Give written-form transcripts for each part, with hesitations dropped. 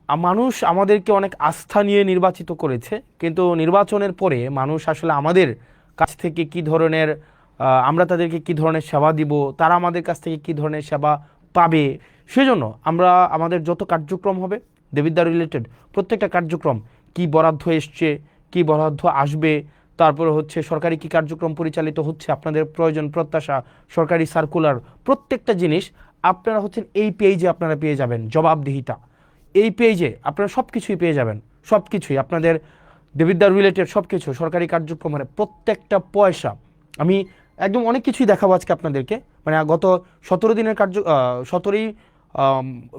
মানুষ আমাদেরকে অনেক আস্থা নিয়ে নির্বাচিত করেছে, কিন্তু নির্বাচনের পরে মানুষ আসলে আমাদের কাছ থেকে কি ধরনের আমরা তাদেরকে কি ধরনের সেবা দিব, তারা আমাদের কাছ থেকে কি ধরনের সেবা পাবে, সেজন্য আমরা আমাদের যত কার্যক্রম হবে দেবিদ্বার রিলেটেড প্রত্যেকটা কার্যক্রম, কি বরাদ্দ এসছে, কি বরাদ্দ আসবে, তারপরে হচ্ছে সরকারি কি কার্যক্রম পরিচালিত হচ্ছে, আপনাদের প্রয়োজন প্রত্যাশা, সরকারি সার্কুলার, প্রত্যেকটা জিনিস আপনারা হচ্ছেন এই পেজে আপনারা পেয়ে যাবেন। জবাবদিহিতা এই পেজে আপনারা সব কিছুই পেয়ে যাবেন, সব কিছুই আপনাদের দেবিদ্বার রিলেটেড সব কিছু সরকারি কার্যক্রমের প্রত্যেকটা পয়সা। আমি একদম অনেক কিছুই দেখাবো আজকে আপনাদেরকে, মানে গত 17 দিনের 17ই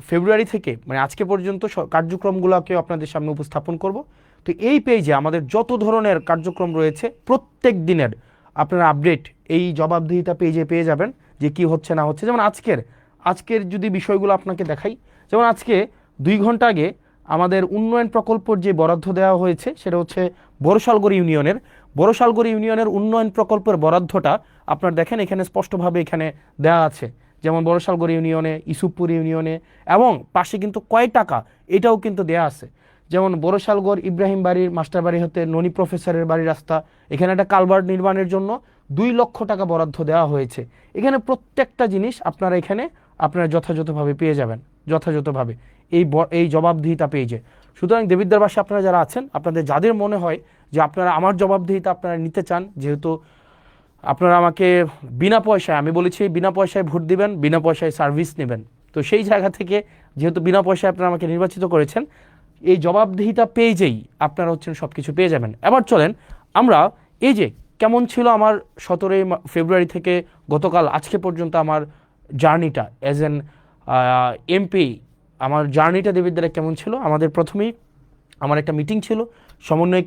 ফেব্রুয়ারি থেকে মানে আজকে পর্যন্ত কার্যক্রমগুলোকে আপনাদের সামনে উপস্থাপন করব। তো এই পেজে আমাদের যত ধরনের কার্যক্রম রয়েছে প্রত্যেক দিনের আপনারা আপডেট এই জবাবদিহিতা পেজে পেয়ে যাবেন, যে কি হচ্ছে না হচ্ছে। যেমন আজকের যদি বিষয়গুলো আপনাকে দেখাই, যেমন আজকে 2 ঘন্টা আগে আমাদের উন্নয়ন প্রকল্পের যে বরাদ্দ দেওয়া হয়েছে সেটা হচ্ছে বড়শালগড় ইউনিয়নের উন্নয়ন প্রকল্পের বরাদ্দটা আপনার দেখেন এখানে স্পষ্টভাবে এখানে দেওয়া আছে। যেমন বড়শালগড় ইউনিয়নে, ইসুফপুর ইউনিয়নে, এবং পাশে কিন্তু কয় টাকা এটাও কিন্তু দেয়া আছে। যেমন বড়শালগড় ইব্রাহিম বাড়ির মাস্টার বাড়ি হতে ননী প্রফেসরের বাড়ির রাস্তা, এখানে একটা কালভার্ট নির্মাণের জন্য 2 লক্ষ টাকা বরাদ্দ দেওয়া হয়েছে। এখানে প্রত্যেকটা জিনিস আপনারা যথাযথভাবে পেয়ে যাবেন, যথাযথভাবে এই জবাবদিহিতা পেয়েছে। সুতরাং দেবিদ্বারবাসী আপনারা যারা আছেন, আপনাদের যাদের মনে হয় যে আপনারা আমার জবাবদিহিতা আপনারা নিতে চান, যেহেতু আপনারা আমাকে বিনা পয়সায়, আমি বলেছি বিনা পয়সায় ভোট দিবেন, বিনা পয়সায় সার্ভিস নেবেন, তো সেই জায়গা থেকে যেহেতু বিনা পয়সায় আপনারা আমাকে নির্বাচিত করেছেন, এই জবাবদিহিতা পেজেই আপনারা হচ্ছেন সব কিছু পেয়ে যাবেন। এবার চলেন আমরা এই যে কেমন ছিল আমার 17ই ফেব্রুয়ারি থেকে গতকাল আজকে পর্যন্ত আমার জার্নিটা অ্যাজ এন এমপি, আমার জার্নিটা দেবিদ্বারে কেমন ছিল। আমাদের প্রথমেই আমার একটা মিটিং ছিল, সমন্বয়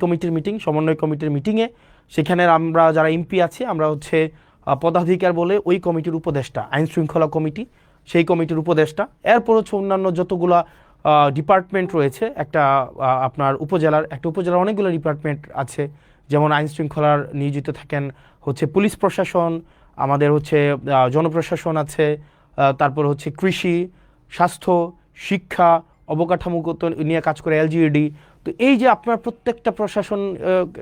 কমিটির মিটিংয়ে সেখানে আমরা যারা এমপি আছি আমরা হচ্ছে পদাধিকার বলে ওই কমিটির উপদেষ্টা, আইন শৃঙ্খলা কমিটি সেই কমিটির উপদেষ্টা, এরপর হচ্ছে অন্যান্য যতগুলা ডিপার্টমেন্ট রয়েছে, আপনার উপজেলার অনেকগুলো ডিপার্টমেন্ট আছে, যেমন আইন শৃঙ্খলার নিয়োজিত থাকেন হচ্ছে পুলিশ প্রশাসন, আমাদের হচ্ছে জনপ্রশাসন আছে, তারপর হচ্ছে কৃষি, স্বাস্থ্য, শিক্ষা, অবকাঠামোগত নিয়ে কাজ করে এলজিইডি। তো এই যে আপনার প্রত্যেকটা প্রশাসন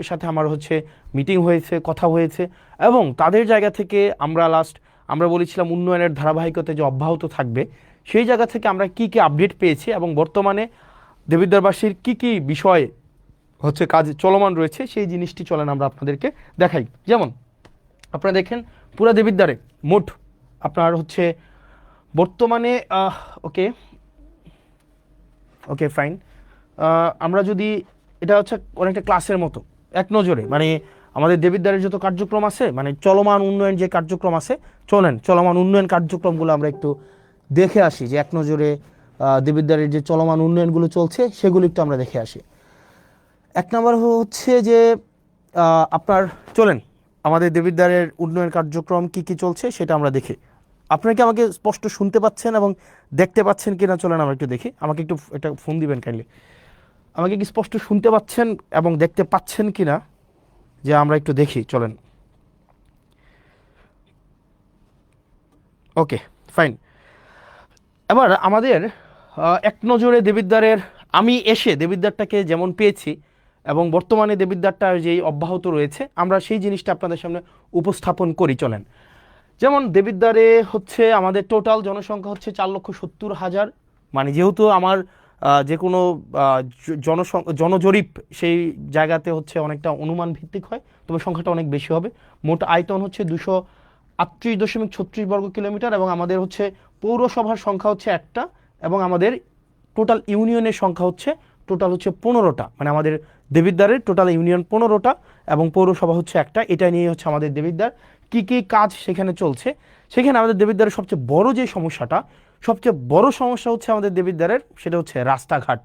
সাথে আমার হচ্ছে মিটিং হয়েছে, কথা হয়েছে, এবং তাদের জায়গা থেকে আমরা বলেছিলাম উন্নয়নের ধারাবাহিকতা যে অব্যাহত থাকবে, সেই জায়গা থেকে আমরা কি আপডেট পেয়েছি এবং বর্তমানে দেবিদ্বারবাসীর কি বিষয় হচ্ছে কাজ চলমান রয়েছে সেই জিনিসটি চলেন আমরা আপনাদেরকে দেখাই। যেমন আপনারা দেখেন পুরা দেবিদ্বারে মোট আপনার হচ্ছে বর্তমানে ওকে ফাইন, আমরা যদি এটা হচ্ছে অনেকটা ক্লাসের মতো এক নজরে, মানে আমাদের দেবিদ্বারের যত কার্যক্রম আছে, মানে চলমান উন্নয়ন যে কার্যক্রম আছে, চলমান উন্নয়ন কার্যক্রমগুলো আমরা একটু দেখে আসি, যে এক নজরে দেবিদ্বারের যে চলমান উন্নয়নগুলো চলছে সেগুলো একটু আমরা দেখে আসি। 1 নম্বর হচ্ছে যে আপনার চলেন আমাদের দেবিদ্বারের উন্নয়ন কার্যক্রম কি চলছে সেটা আমরা দেখি। আপনারা কি আমাকে স্পষ্ট শুনতে পাচ্ছেন এবং দেখতে পাচ্ছেন কিনা চলেন আমরা একটু দেখি। আমাকে একটু একটা ফোন দিবেন কাইন্ডলি, আমাকে কি স্পষ্ট শুনতে পাচ্ছেন এবং দেখতে পাচ্ছেন কিনা, যে আমরা একটু দেখি চলেন। Okay fine. এবার আমাদের এক নজরে দেবিদ্বারের, আমি এসে দেবিদ্বারটাকে যেমন পেয়েছি এবং বর্তমানে দেবিদ্বারটা যেই অব্যাহত রয়েছে আমরা সেই জিনিসটা আপনাদের সামনে উপস্থাপন করি চলেন। যেমন দেবিদ্বারে হচ্ছে আমাদের টোটাল জনসংখ্যা হচ্ছে 4,70,000, মানে যেহেতু আমার যে কোনো জনজরিপ সেই জায়গাতে হচ্ছে অনেকটা অনুমান ভিত্তিক হয়, তবে সংখ্যাটা অনেক বেশি হবে। মোট আয়তন হচ্ছে 238.36 বর্গ কিলোমিটার, এবং আমাদের হচ্ছে পৌরসভার সংখ্যা হচ্ছে একটা, এবং আমাদের টোটাল ইউনিয়নের সংখ্যা হচ্ছে 15টা, মানে আমাদের দেবিদ্বারের টোটাল ইউনিয়ন 15টা এবং পৌরসভা হচ্ছে একটা। এটা নিয়ে হচ্ছে আমাদের দেবিদ্বার কি কাজ সেখানে চলছে। সেখানে আমাদের দেবিদ্বারের সবচেয়ে বড় সমস্যা হচ্ছে আমাদের দেবিদ্বারের, সেটা হচ্ছে রাস্তাঘাট।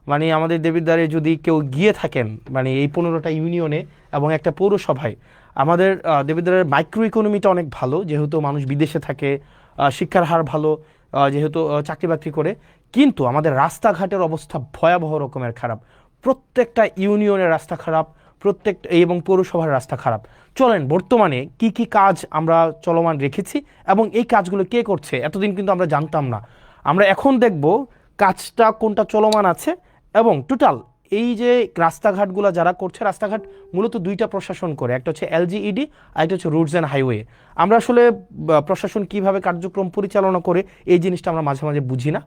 মানে আমাদের দেবিদ্বারে যদি কেউ গিয়ে থাকেন, মানে এই 15টা ইউনিয়নে এবং একটা পৌরসভায়, আমাদের দেবিদ্বারের মাইক্রো ইকোনমিটা অনেক ভালো, যেহেতু মানুষ বিদেশে থাকে, শিক্ষার হার ভালো, যেহেতু চাকরি বাকরি করে, কিন্তু আমাদের রাস্তাঘাটের অবস্থা ভয়াবহ রকমের খারাপ। প্রত্যেকটা ইউনিয়নের রাস্তা খারাপ, এবং পৌরসভার রাস্তা খারাপ। চলেন বর্তমানে কি কাজ আমরা চলমান রেখেছি এবং এই কাজগুলো কে করছে, এতদিন কিন্তু আমরা জানতাম না। আমরা এখন দেখব কাজটা কোনটা চলমান আছে, এবং টোটাল এই যে রাস্তাঘাটগুলো যারা করছে, রাস্তাঘাট মূলত দুইটা প্রশাসন করে, একটা হচ্ছে এলজিইডি আর একটা হচ্ছে রুটস অ্যান্ড হাইওয়ে। আমরা আসলে প্রশাসন কিভাবে কার্যক্রম পরিচালনা করে এই জিনিসটা আমরা মাঝে মাঝে বুঝি না।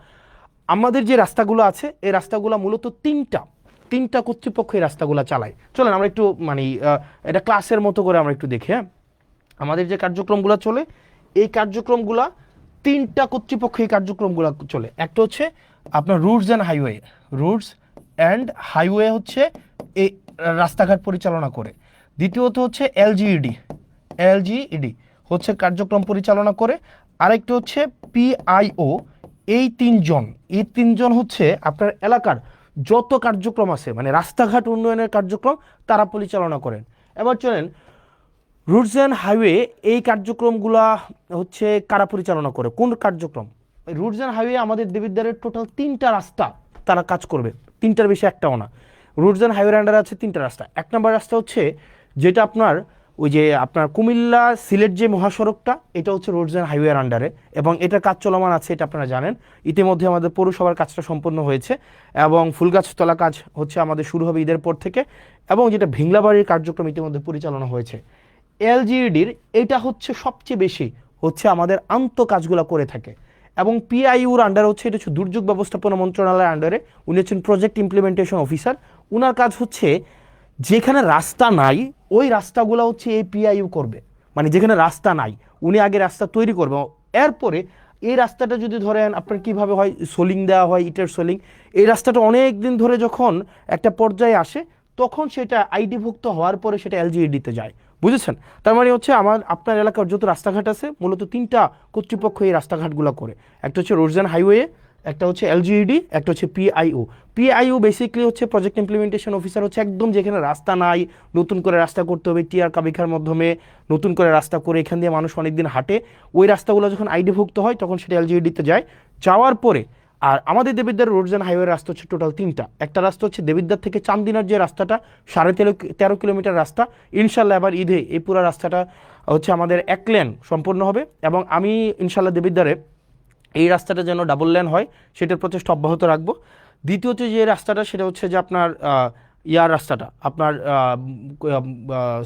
আমাদের যে রাস্তাগুলো আছে এই রাস্তাগুলো মূলত তিনটা কর্তৃপক্ষ এই রাস্তাগুলো চালায়। চলেন আমরা একটু মানে এটা ক্লাসের মতো করে আমরা একটু দেখি। হ্যাঁ, আমাদের যে কার্যক্রমগুলো চলে এই কার্যক্রমগুলা তিনটা কর্তৃপক্ষ এই কার্যক্রমগুলো চলে। একটা হচ্ছে আপনার roots and highway, roots and highway হচ্ছে এই রাস্তাঘাট পরিচালনা করে। দ্বিতীয়ত হচ্ছে এলজিইডি হচ্ছে কার্যক্রম পরিচালনা করে। আরেকটা হচ্ছে পিআইও। এই তিনজন হচ্ছে আপনার এলাকার যত কার্যক্রম আছে মানে রাস্তাঘাট উন্নয়নের কার্যক্রম তারা পরিচালনা করেন। এবার চলেন রুটস অ্যান্ড হাইওয়ে এই কার্যক্রমগুলা হচ্ছে কারা পরিচালনা করে, কোন কার্যক্রম? রুটস অ্যান্ড হাইওয়ে আমাদের দেবিদ্বারের টোটাল তিনটা রাস্তা তারা কাজ করবে, তিনটার বেশি একটাও না। রুটস অ্যান্ড হাইওয়ের আন্ডারে আছে তিনটা রাস্তা। এক নম্বর রাস্তা হচ্ছে যেটা আপনার ওই যে আপনার কুমিল্লা সিলেট যে মহাসড়কটা, এটা হচ্ছে রোডস অ্যান্ড হাইওয়ের আন্ডারে, এবং এটার কাজ চলমান আছে, এটা আপনারা জানেন। ইতিমধ্যে আমাদের পৌরসভার কাজটা সম্পন্ন হয়েছে এবং ফুলগাছতলা কাজ হচ্ছে আমাদের শুরু হবে ঈদের পর থেকে, এবং যেটা ভিংলাবাড়ির কার্যক্রম ইতিমধ্যে পরিচালনা হয়েছে। এলজিইডির এটা হচ্ছে সবচেয়ে বেশি হচ্ছে আমাদের আন্ত কাজগুলো করে থাকে, এবং পিআইউর আন্ডারে হচ্ছে এটা হচ্ছে দুর্যোগ ব্যবস্থাপনা মন্ত্রণালয়ের আন্ডারে, উনি হচ্ছেন প্রজেক্ট ইমপ্লিমেন্টেশন অফিসার। উনার কাজ হচ্ছে যেখানে রাস্তা নাই ওই রাস্তাগুলো হচ্ছে এই পিআইইউ করবে, মানে যেখানে রাস্তা নাই উনি আগে রাস্তা তৈরি করবে, এরপরে এই রাস্তাটা যদি ধরেন আপনার কিভাবে হয় সোলিং দেওয়া হয়, ইটের সোলিং, এই রাস্তাটা অনেক দিন ধরে যখন একটা পর্যায়ে আসে তখন সেটা আইডিভুক্ত হওয়ার পরে সেটা এলজিইডিতে যায়, বুঝেছেন? তার মানে হচ্ছে আপনার এলাকার যত রাস্তাঘাট আছে মূলত তিনটা কর্তৃপক্ষ এই রাস্তাঘাটগুলো করে। একটা হচ্ছে রোডস অ্যান্ড হাইওয়ে, একটা হচ্ছে এলজিইডি, একটা হচ্ছে পিআইও বেসিক্যালি হচ্ছে প্রজেক্ট ইমপ্লিমেন্টেশন অফিসার, হচ্ছে একদম যেখানে রাস্তা নাই নতুন করে রাস্তা করতে হবে, টিআর কাবিখার মাধ্যমে নতুন করে রাস্তা করে এখান দিয়ে মানুষ অনেকদিন হাঁটে, ওই রাস্তাগুলো যখন আইডিভুক্ত হয় তখন সেটা এলজিইডিতে যায়। যাওয়ার পরে আর আমাদের দেবিদ্বার রোডস অ্যান্ড হাইওয়ে রাস্তা হচ্ছে টোটাল তিনটা। একটা রাস্তা হচ্ছে দেবিদ্বার থেকে চান্দিনার যে রাস্তাটা 13.5 কিলোমিটার রাস্তা, ইনশাল্লাহ এবার ঈদে এই পুরো রাস্তাটা হচ্ছে আমাদের 1 লেন সম্পূর্ণ হবে, এবং আমি ইনশাল্লাহ দেবিদ্বারে এই রাস্তাটা যেন ডাবল লেন হয় সেটার প্রচেষ্টা অব্যাহত রাখবো। দ্বিতীয়ত যে রাস্তাটা সেটা হচ্ছে যে আপনার রাস্তাটা আপনার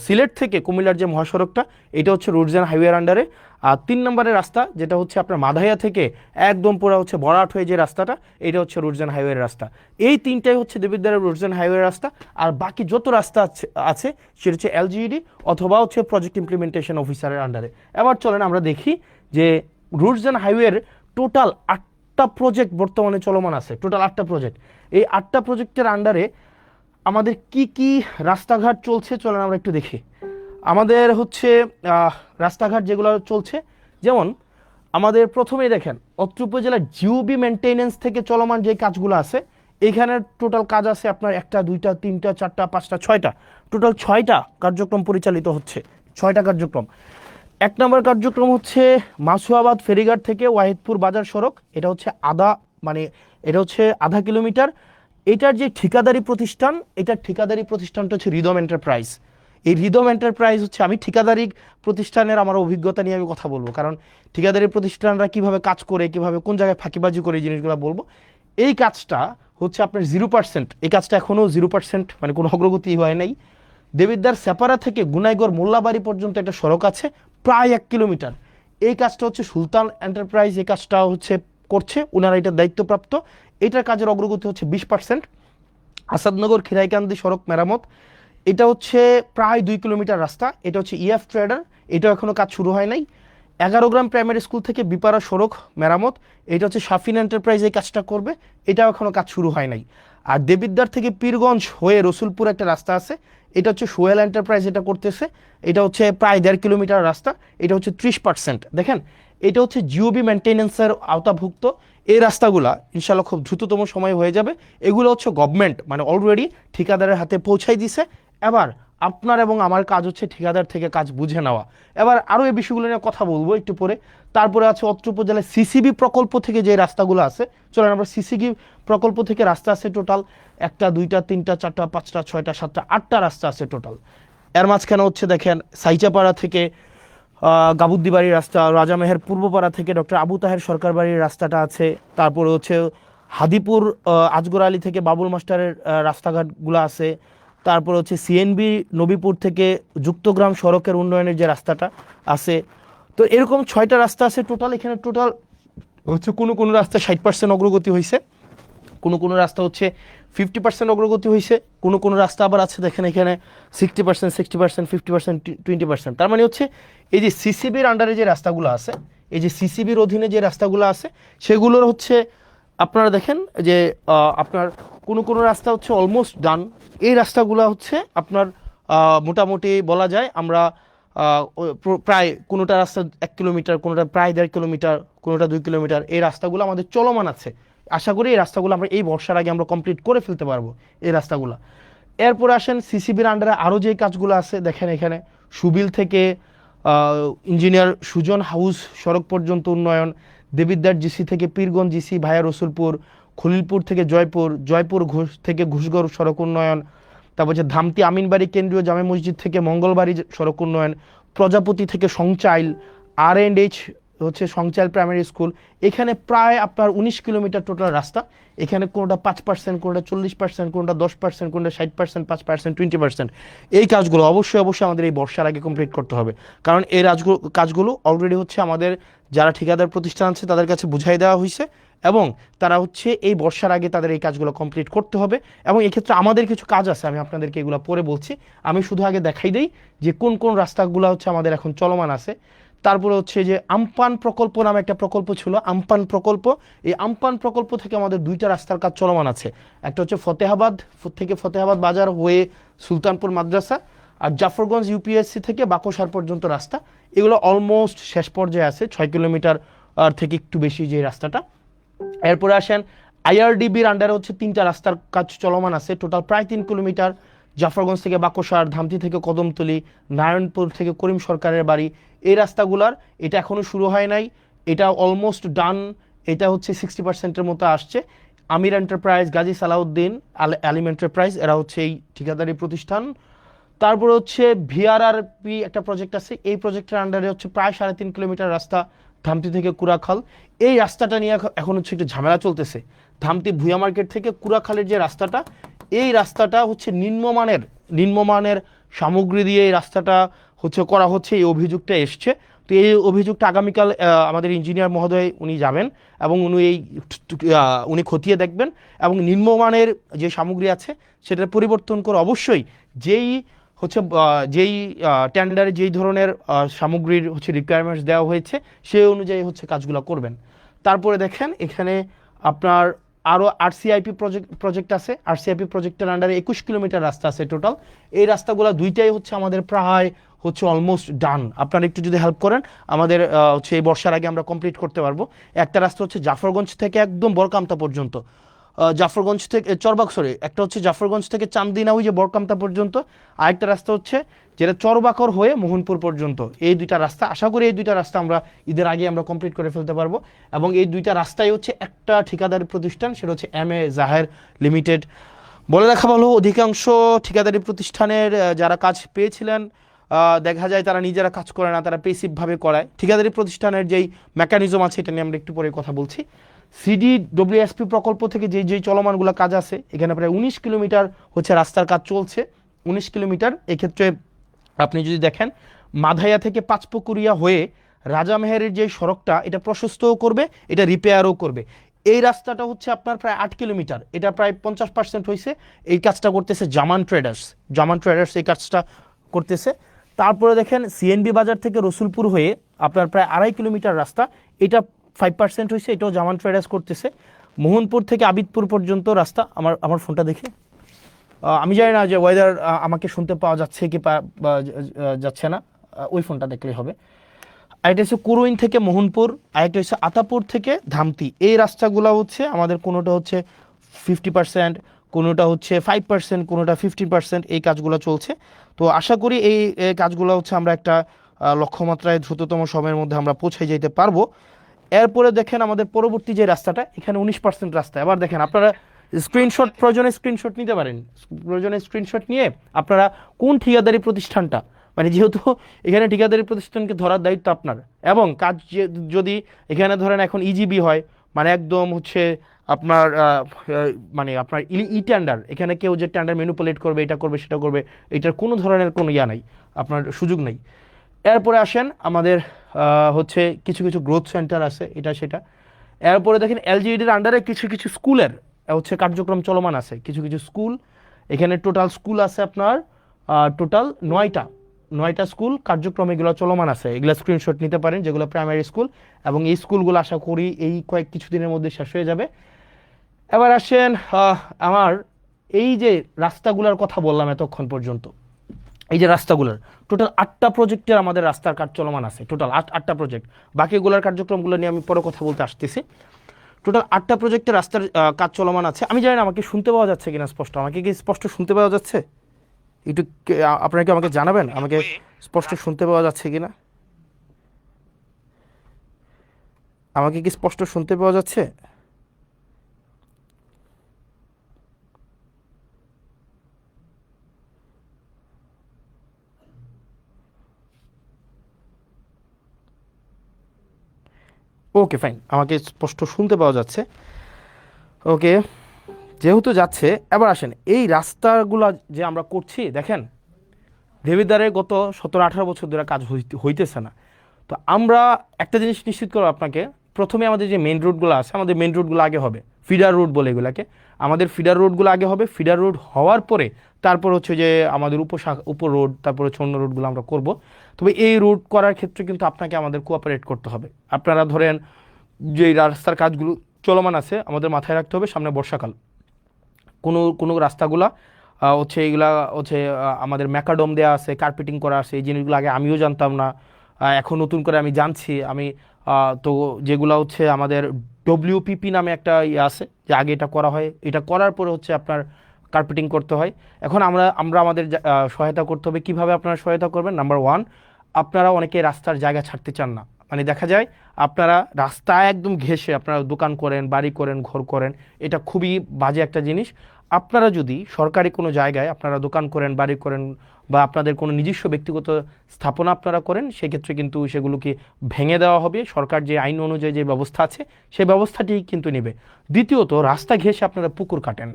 সিলেট থেকে কুমিল্লার যে মহাসড়কটা, এটা হচ্ছে রোডস অ্যান্ড হাইওয়ের আন্ডারে। আর 3 নম্বরের রাস্তা যেটা হচ্ছে আপনার মাধাইয়া থেকে একদম পুরো হচ্ছে বরাট হয়ে যে রাস্তাটা, এটা হচ্ছে রোডস অ্যান্ড হাইওয়ের রাস্তা। এই তিনটাই হচ্ছে দেবিদ্বারের রোডস অ্যান্ড হাইওয়ের রাস্তা। আর বাকি যত রাস্তা আছে সেটা হচ্ছে এলজিইডি অথবা হচ্ছে প্রজেক্ট ইমপ্লিমেন্টেশন অফিসারের আন্ডারে। এবার চলেন আমরা দেখি যে রোডস অ্যান্ড হাইওয়ের টোটাল 8টা প্রজেক্ট বর্তমানে চলমান আছে, টোটাল 8টা প্রজেক্ট। এই 8টা প্রজেক্টের আন্ডারে আমাদের কি কি রাস্তাঘাট চলছে চলেন আমরা একটু দেখি। আমাদের হচ্ছে রাস্তাঘাট যেগুলো চলছে, যেমন আমাদের প্রথমেই দেখেন অত্র উপজেলার জিওবি মেনটেনেন্স থেকে চলমান যে কাজগুলো আছে, এখানের টোটাল কাজ আছে আপনার 1টা 2টা 3টা 4টা 5টা 6টা, টোটাল 6টা কার্যক্রম পরিচালিত হচ্ছে, 6টা কার্যক্রম। 1 নম্বর কার্যক্রম হচ্ছে মাসুয়াবাদ ফেরিঘাট থেকে ওয়াহিদপুর বাজার সড়ক, এটা হচ্ছে আধা কিলোমিটার। এটার যে ঠিকাদারি প্রতিষ্ঠান, এটার ঠিকাদারি প্রতিষ্ঠানটা হচ্ছে রিদম এন্টারপ্রাইজ। এই রিদম এন্টারপ্রাইজ হচ্ছে, আমি ঠিকাদারি প্রতিষ্ঠানের আমার অভিজ্ঞতা নিয়ে আমি কথা বলবো, কারণ ঠিকাদারি প্রতিষ্ঠানরা কিভাবে কাজ করে, কিভাবে কোন জায়গায় ফাঁকিবাজি করে এই জিনিসগুলো বলবো। এই কাজটা হচ্ছে আপনার 0%, এই কাজটা এখনও 0% মানে কোনো অগ্রগতি হয় নাই। দেবিদ্বার সেপারা থেকে গুনাইগড় মোল্লাবাড়ি পর্যন্ত একটা সড়ক আছে প্রায় 1 কিলোমিটার। এই কাজটা হচ্ছে সুলতান এন্টারপ্রাইজ এই কাজটা হচ্ছে করছে, ওনারা এটার দায়িত্বপ্রাপ্ত। এটার কাজের অগ্রগতি হচ্ছে 20%। আসাদনগর খিরাইকান্দি সড়ক মেরামত, এটা হচ্ছে প্রায় 2 কিলোমিটার রাস্তা, এটা হচ্ছে ইএফ ট্রেডার, এটাও এখনও কাজ শুরু হয় নাই। 11 গ্রাম প্রাইমারি স্কুল থেকে বিপাড়া সড়ক মেরামত, এটা হচ্ছে শাফিন এন্টারপ্রাইজ এই কাজটা করবে, এটাও এখনও কাজ শুরু হয় নাই। আর দেবিদ্বার থেকে পীরগঞ্জ হয়ে রসুলপুর একটা রাস্তা আছে, এটা হচ্ছে সোহেল এন্টারপ্রাইজ এটা করতেছে, এটা হচ্ছে প্রায় 1.5 কিলোমিটার রাস্তা, এটা হচ্ছে 30%। দেখেন এটা হচ্ছে জিওবি মেনটেন্যান্সের আওতাভুক্ত। এই রাস্তাগুলা ইনশাল্লাহ খুব দ্রুততম সময় হয়ে যাবে। এগুলো হচ্ছে গভর্নমেন্ট মানে অলরেডি ঠিকাদারের হাতে পৌঁছাই দিছে। এবার আপনার এবং আমার কাজ হচ্ছে ঠিকাদার থেকে কাজ বুঝে নেওয়া। এবার আরও এই বিষয়গুলো নিয়ে কথা বলবো একটু পরে। তারপরে আছে অত্র উপজেলায় সিসিবি প্রকল্প থেকে যে রাস্তাগুলো আছে, চলেন আমরা সিসিবি প্রকল্প থেকে রাস্তা আছে টোটাল 1টা 2টা 3টা 4টা 5টা 6টা 7টা 8টা রাস্তা আছে টোটাল। এর মাঝখানে হচ্ছে দেখেন সাইচাপাড়া থেকে গাবুদ্দি বাড়ির রাস্তা, রাজামেহের পূর্বপাড়া থেকে ডক্টর আবু তাহের সরকার বাড়ির রাস্তাটা আছে, তারপরে হচ্ছে হাদিপুর আজগর আলী থেকে বাবুল মাস্টারের রাস্তাঘাটগুলো আছে। তারপর হচ্ছে সিএনবি নবীপুর থেকে যুক্তগ্রাম সড়কের উন্নয়নের যে রাস্তাটা আছে। তো এরকম 6টা রাস্তা আছে টোটাল। এখানে টোটাল হচ্ছে কোনো রাস্তা 60% অগ্রগতি হয়েছে, কোনো রাস্তা হচ্ছে 50% অগ্রগতি হয়েছে, কোনো রাস্তা আবার আছে দেখেন এখানে 60%, 60%, 50%, 20%। তার মানে হচ্ছে এই যে সিসিবির আন্ডারে যে রাস্তাগুলো আছে, এই যে সিসিবির অধীনে যে রাস্তাগুলো আছে সেগুলোর হচ্ছে আপনারা দেখেন যে আপনার কোনো রাস্তা হচ্ছে অলমোস্ট ডান। এই রাস্তাগুলো হচ্ছে আপনার মোটামুটি বলা যায় আমরা প্রায় কোনোটা রাস্তা 1 কিলোমিটার, কোনোটা প্রায় 1.5 কিলোমিটার, কোনোটা 2 কিলোমিটার, এই রাস্তাগুলো আমাদের চলমান আছে। আশা করি এই রাস্তাগুলো আমরা এই বর্ষার আগে আমরা কমপ্লিট করে ফেলতে পারবো এই রাস্তাগুলো। এরপরে আসেন সিসিবির আন্ডারে আরও যে কাজগুলো আছে দেখেন এখানে সুবিল থেকে ইঞ্জিনিয়ার সুজন হাউস সড়ক পর্যন্ত উন্নয়ন, দেবিদ্বার জিসি থেকে পীরগঞ্জ জিসি ভায়া রসুলপুর, খলিলপুর থেকে জয়পুর ঘোষ থেকে ঘুষগড় সড়ক উন্নয়ন, তারপর হচ্ছে ধামতি আমিনবাড়ি কেন্দ্রীয় জামে মসজিদ থেকে মঙ্গলবাড়ি সড়ক উন্নয়ন, প্রজাপতি থেকে সংচাইল, R&H হচ্ছে সংচাইল প্রাইমারি স্কুল। এখানে প্রায় আপনার 19 কিলোমিটার টোটাল রাস্তা। এখানে কোনোটা 5%, কোনোটা 40%, কোনোটা 10%, কোনোটা 60%, 5%, 20%। এই কাজগুলো অবশ্যই আমাদের এই বর্ষার আগে কমপ্লিট করতে হবে, কারণ এই কাজগুলো অলরেডি হচ্ছে আমাদের যারা ঠিকাদার প্রতিষ্ঠান আছে তাদের কাছে বুঝাই দেওয়া হয়েছে, এবং তারা হচ্ছে এই বর্ষার আগে তাদের এই কাজগুলো কমপ্লিট করতে হবে। এবং এক্ষেত্রে আমাদের কিছু কাজ আছে, আমি আপনাদেরকে এগুলো পরে বলছি। আমি শুধু আগে দেখাই দেই যে কোন রাস্তাগুলো হচ্ছে আমাদের এখন চলমান আছে। তারপরে হচ্ছে যে আমপান প্রকল্প নামে একটা প্রকল্প ছিল, আমপান প্রকল্প। এই আমপান প্রকল্প থেকে আমাদের 2টা রাস্তার কাজ চলমান আছে। একটা হচ্ছে ফতেহাবাদ বাজার হয়ে সুলতানপুর মাদ্রাসা, আর জাফরগঞ্জ ইউপিএসসি থেকে বাকশার পর্যন্ত রাস্তা। এগুলো অলমোস্ট শেষ পর্যায়ে আছে, 6 কিলোমিটার থেকে একটু বেশি যে রাস্তাটা। এরপরে আসেন IRDBর আন্ডারে হচ্ছে 3টা রাস্তার কাজ চলমান আছে, টোটাল প্রায় 3 কিলোমিটার। জাফরগঞ্জ থেকে বাকশার, ধামতি থেকে কদমতলি, নারায়ণপুর থেকে করিম সরকারের বাড়ি, এই রাস্তাগুলার এটা এখনও শুরু হয় নাই, এটা অলমোস্ট ডান। এটা হচ্ছে 60%-এর মতো আসছে। আমির এন্টারপ্রাইজ, গাজী সালাউদ্দিন, আলিম এন্টারপ্রাইজ, এরা হচ্ছে এই ঠিকাদারি প্রতিষ্ঠান। তারপরে হচ্ছে VRRP একটা প্রজেক্ট আছে, এই প্রজেক্টের আন্ডারে হচ্ছে প্রায় 3.5 কিলোমিটার রাস্তা ধামতি থেকে কুড়াখাল। এই রাস্তাটা নিয়ে এখন হচ্ছে একটু ঝামেলা চলতেছে। ধামতি ভুয়া মার্কেট থেকে কুড়াখালের যে রাস্তাটা, এই রাস্তাটা হচ্ছে নিম্নমানের সামগ্রী দিয়ে এই রাস্তাটা হচ্ছে করা হচ্ছে, এই অভিযোগটা এসছে। তো এই অভিযোগটা আগামীকাল আমাদের ইঞ্জিনিয়ার মহোদয় উনি যাবেন এবং উনি খতিয়ে দেখবেন, এবং নিম্নমানের যে সামগ্রী আছে সেটা পরিবর্তন করে অবশ্যই যেই টেন্ডারে যেই ধরনের সামগ্রীর হচ্ছে রিকোয়ারমেন্টস দেওয়া হয়েছে সেই অনুযায়ী হচ্ছে কাজগুলো করবেন। তারপরে দেখেন এখানে আপনার আরও RCIP প্রজেক্ট আছে। RCIP প্রজেক্টের আন্ডারে 21 কিলোমিটার রাস্তা আছে টোটাল। এই রাস্তাগুলো 2টাই হচ্ছে আমাদের প্রায় হচ্ছে অলমোস্ট ডান। আপনারা একটু যদি হেল্প করেন আমাদের হচ্ছে এই বর্ষার আগে আমরা কমপ্লিট করতে পারবো। একটা রাস্তা হচ্ছে জাফরগঞ্জ থেকে একদম বরকামতা পর্যন্ত, জাফরগঞ্জ থেকে একটা হচ্ছে জাফরগঞ্জ থেকে চান্দিনা ওই যে বরকামতা পর্যন্ত, আরেকটা রাস্তা হচ্ছে যেটা চরবাকর হয়ে মোহনপুর পর্যন্ত। এই 2টা রাস্তা, আশা করি এই 2টা রাস্তা আমরা ঈদের আগে আমরা কমপ্লিট করে ফেলতে পারবো। এবং এই 2টা রাস্তায় হচ্ছে একটা ঠিকাদারি প্রতিষ্ঠান, সেটা হচ্ছে MA জাহের লিমিটেড। বলে রাখা ভালো, অধিকাংশ ঠিকাদারি প্রতিষ্ঠানের যারা কাজ পেয়েছিলেন দেখা যায় তারা নিজেরা কাজ করে না, তারা পেসিভভাবে করায়। ঠিকাদারি প্রতিষ্ঠানের যেই মেকানিজম আছে এটা নিয়ে আমরা একটু পরে কথা বলছি। CDWSP প্রকল্প থেকে যেই চলমানগুলো কাজ আছে, এখানে প্রায় 19 কিলোমিটার হচ্ছে রাস্তার কাজ চলছে। 19 কিলোমিটার এক্ষেত্রে আপনি যদি দেখেন মাধাইয়া থেকে পাঁচপুকুরিয়া হয়ে রাজামেহেরের যে সড়কটা, এটা প্রশস্তও করবে, এটা রিপেয়ারও করবে। এই রাস্তাটা হচ্ছে আপনার প্রায় 8 কিলোমিটার, এটা প্রায় 50% হয়েছে। এই কাজটা করতেছে জামান ট্রেডার্স এই কাজটা করতেছে। তারপরে দেখেন CNB বাজার থেকে রসুলপুর হয়ে আপনার প্রায় 2.5 কিলোমিটার রাস্তা, এটা 5% হয়েছে, এটাও জামান ট্রেডার্স করতেছে। মোহনপুর থেকে আবিদপুর পর্যন্ত রাস্তা, আমার ফোনটা দেখে আমি জানি না যে ওয়েদার আমাকে শুনতে পাওয়া যাচ্ছে কি যাচ্ছে না, ওই ফোনটা দেখলেই হবে। আরেকটা হচ্ছে কুরুইন থেকে মোহনপুর, আরেকটা হচ্ছে আতাপুর থেকে ধামতি। এই রাস্তাগুলো হচ্ছে আমাদের কোনোটা হচ্ছে 50%, কোনোটা হচ্ছে 5%, কোনোটা 15%, এই কাজগুলো চলছে। তো আশা করি এই কাজগুলো হচ্ছে আমরা একটা লক্ষ্যমাত্রায় দ্রুততম সময়ের মধ্যে আমরা পৌঁছে যেতে পারবো। এরপরে দেখেন আমাদের পরবর্তী যে রাস্তাটা, এখানে 19% রাস্তা। এবার দেখেন আপনারা প্রয়োজনে স্ক্রিনশট নিতে পারেন। প্রয়োজনে স্ক্রিনশট নিয়ে আপনারা কোন ঠিকাদারি প্রতিষ্ঠানটা, মানে যেহেতু এখানে ঠিকাদারি প্রতিষ্ঠানকে ধরার দায়িত্ব আপনার, এবং কাজ যদি এখানে ধরেন এখন EGB হয়, মানে একদম হচ্ছে আপনার মানে আপনার ই টেন্ডার, এখানে কেউ যে টেন্ডার ম্যানিপুলেট করবে, এটা করবে সেটা করবে, এটার কোনো ধরনের কোনো ইয়া নাই, আপনার সুযোগ নেই। এরপরে আসেন আমাদের হচ্ছে কিছু কিছু গ্রোথ সেন্টার আছে, এটা সেটা। এরপরে দেখেন এলজিইডির আন্ডারে কিছু কিছু স্কুলের হচ্ছে কার্যক্রম চলমান আছে, কিছু কিছু স্কুল। এখানে টোটাল স্কুল আছে আপনার টোটাল 9টা স্কুল কার্যক্রম এগুলো চলমান আছে, এগুলো স্ক্রিনশট নিতে পারেন, যেগুলো প্রাইমারি স্কুল। এবং এই স্কুলগুলো আশা করি এই কিছুদিনের মধ্যে শেষ হয়ে যাবে। এবার আসেন আমার এই যে রাস্তাগুলোর কথা বললাম এতক্ষণ পর্যন্ত, এই যে রাস্তাগুলোর টোটাল 8টা প্রজেক্টের আমাদের রাস্তার কাজ চলমান আছে, টোটাল 8টা প্রজেক্ট। বাকিগুলোর কার্যক্রমগুলো নিয়ে আমি পরে কথা বলতে আসতেছি। টোটাল 8টা প্রজেক্টের রাস্তার কাজ চলমান আছে। আমি জানি না আমাকে শুনতে পাওয়া যাচ্ছে কিনা স্পষ্ট, আমাকে কি স্পষ্ট শুনতে পাওয়া যাচ্ছে? একটু আপনারা কি আমাকে জানাবেন আমাকে স্পষ্ট শুনতে পাওয়া যাচ্ছে কিনা? আমাকে কি স্পষ্ট শুনতে পাওয়া যাচ্ছে? ওকে ফাইন, আমাকে স্পষ্ট শুনতে পাওয়া যাচ্ছে। ওকে, যেহেতু যাচ্ছে, এবার আসেন এই রাস্তাগুলো যে আমরা করছি, দেখেন দেবিদ্বারে গত 17-18 বছর ধরে কাজ হইতেছে না। তো আমরা একটা জিনিস নিশ্চিত করবো আপনাকে, প্রথমে আমাদের যে মেন রুটগুলো আছে, আমাদের মেন রুটগুলো আগে হবে, ফিডার রুট বলে এগুলাকে, আমাদের ফিডার রুটগুলো আগে হবে। ফিডার রুট হওয়ার পরে তারপর হচ্ছে যে আমাদের উপ রোড, তারপর হচ্ছে অন্য রুটগুলো আমরা করব। তবে এই রুট করার ক্ষেত্রে কিন্তু আপনাকে আমাদের কোঅপারেট করতে হবে। আপনারা ধরেন যে রাস্তার কাজগুলো চলমান আছে, আমাদের মাথায় রাখতে হবে সামনে বর্ষাকাল, কোনো কোনো রাস্তাগুলা হচ্ছে এইগুলা হচ্ছে আমাদের ম্যাকাডোম দেওয়া আছে, কার্পেটিং করা আছে, এই জিনিসগুলো আগে আমিও জানতাম না, এখন নতুন করে আমি জানছি। আমি তো যেগুলো হচ্ছে আমাদের ডব্লিউপিপি নামে একটা ইয়ে আছে, যে আগে এটা করা হয়, এটা করার পরে হচ্ছে আপনার কার্পেটিং করতে হয়। এখন আমরা আমরা আমাদের সহায়তা করতে হবে। কিভাবে আপনারা সহায়তা করবেন? নাম্বার ওয়ান, আপনারা অনেকে রাস্তার জায়গা ছাড়তে চান না। মানে দেখা যায় আপনারা রাস্তা একদম ঘেঁষে আপনারা দোকান করেন, বাড়ি করেন, ঘর করেন, এটা খুবই বাজে একটা জিনিস। আপনারা যদি সরকারি কোনো জায়গায় আপনারা দোকান করেন, বাড়ি করেন, বা আপনাদের কোনো নিজস্ব ব্যক্তিগত স্থাপনা আপনারা করেন, সেক্ষেত্রে কিন্তু সেগুলোকে ভেঙে দেওয়া হবে। সরকার যে আইন অনুযায়ী যে ব্যবস্থা আছে সেই ব্যবস্থাটি কিন্তু নেবে। দ্বিতীয়ত, রাস্তা ঘেঁষে আপনারা পুকুর কাটেন,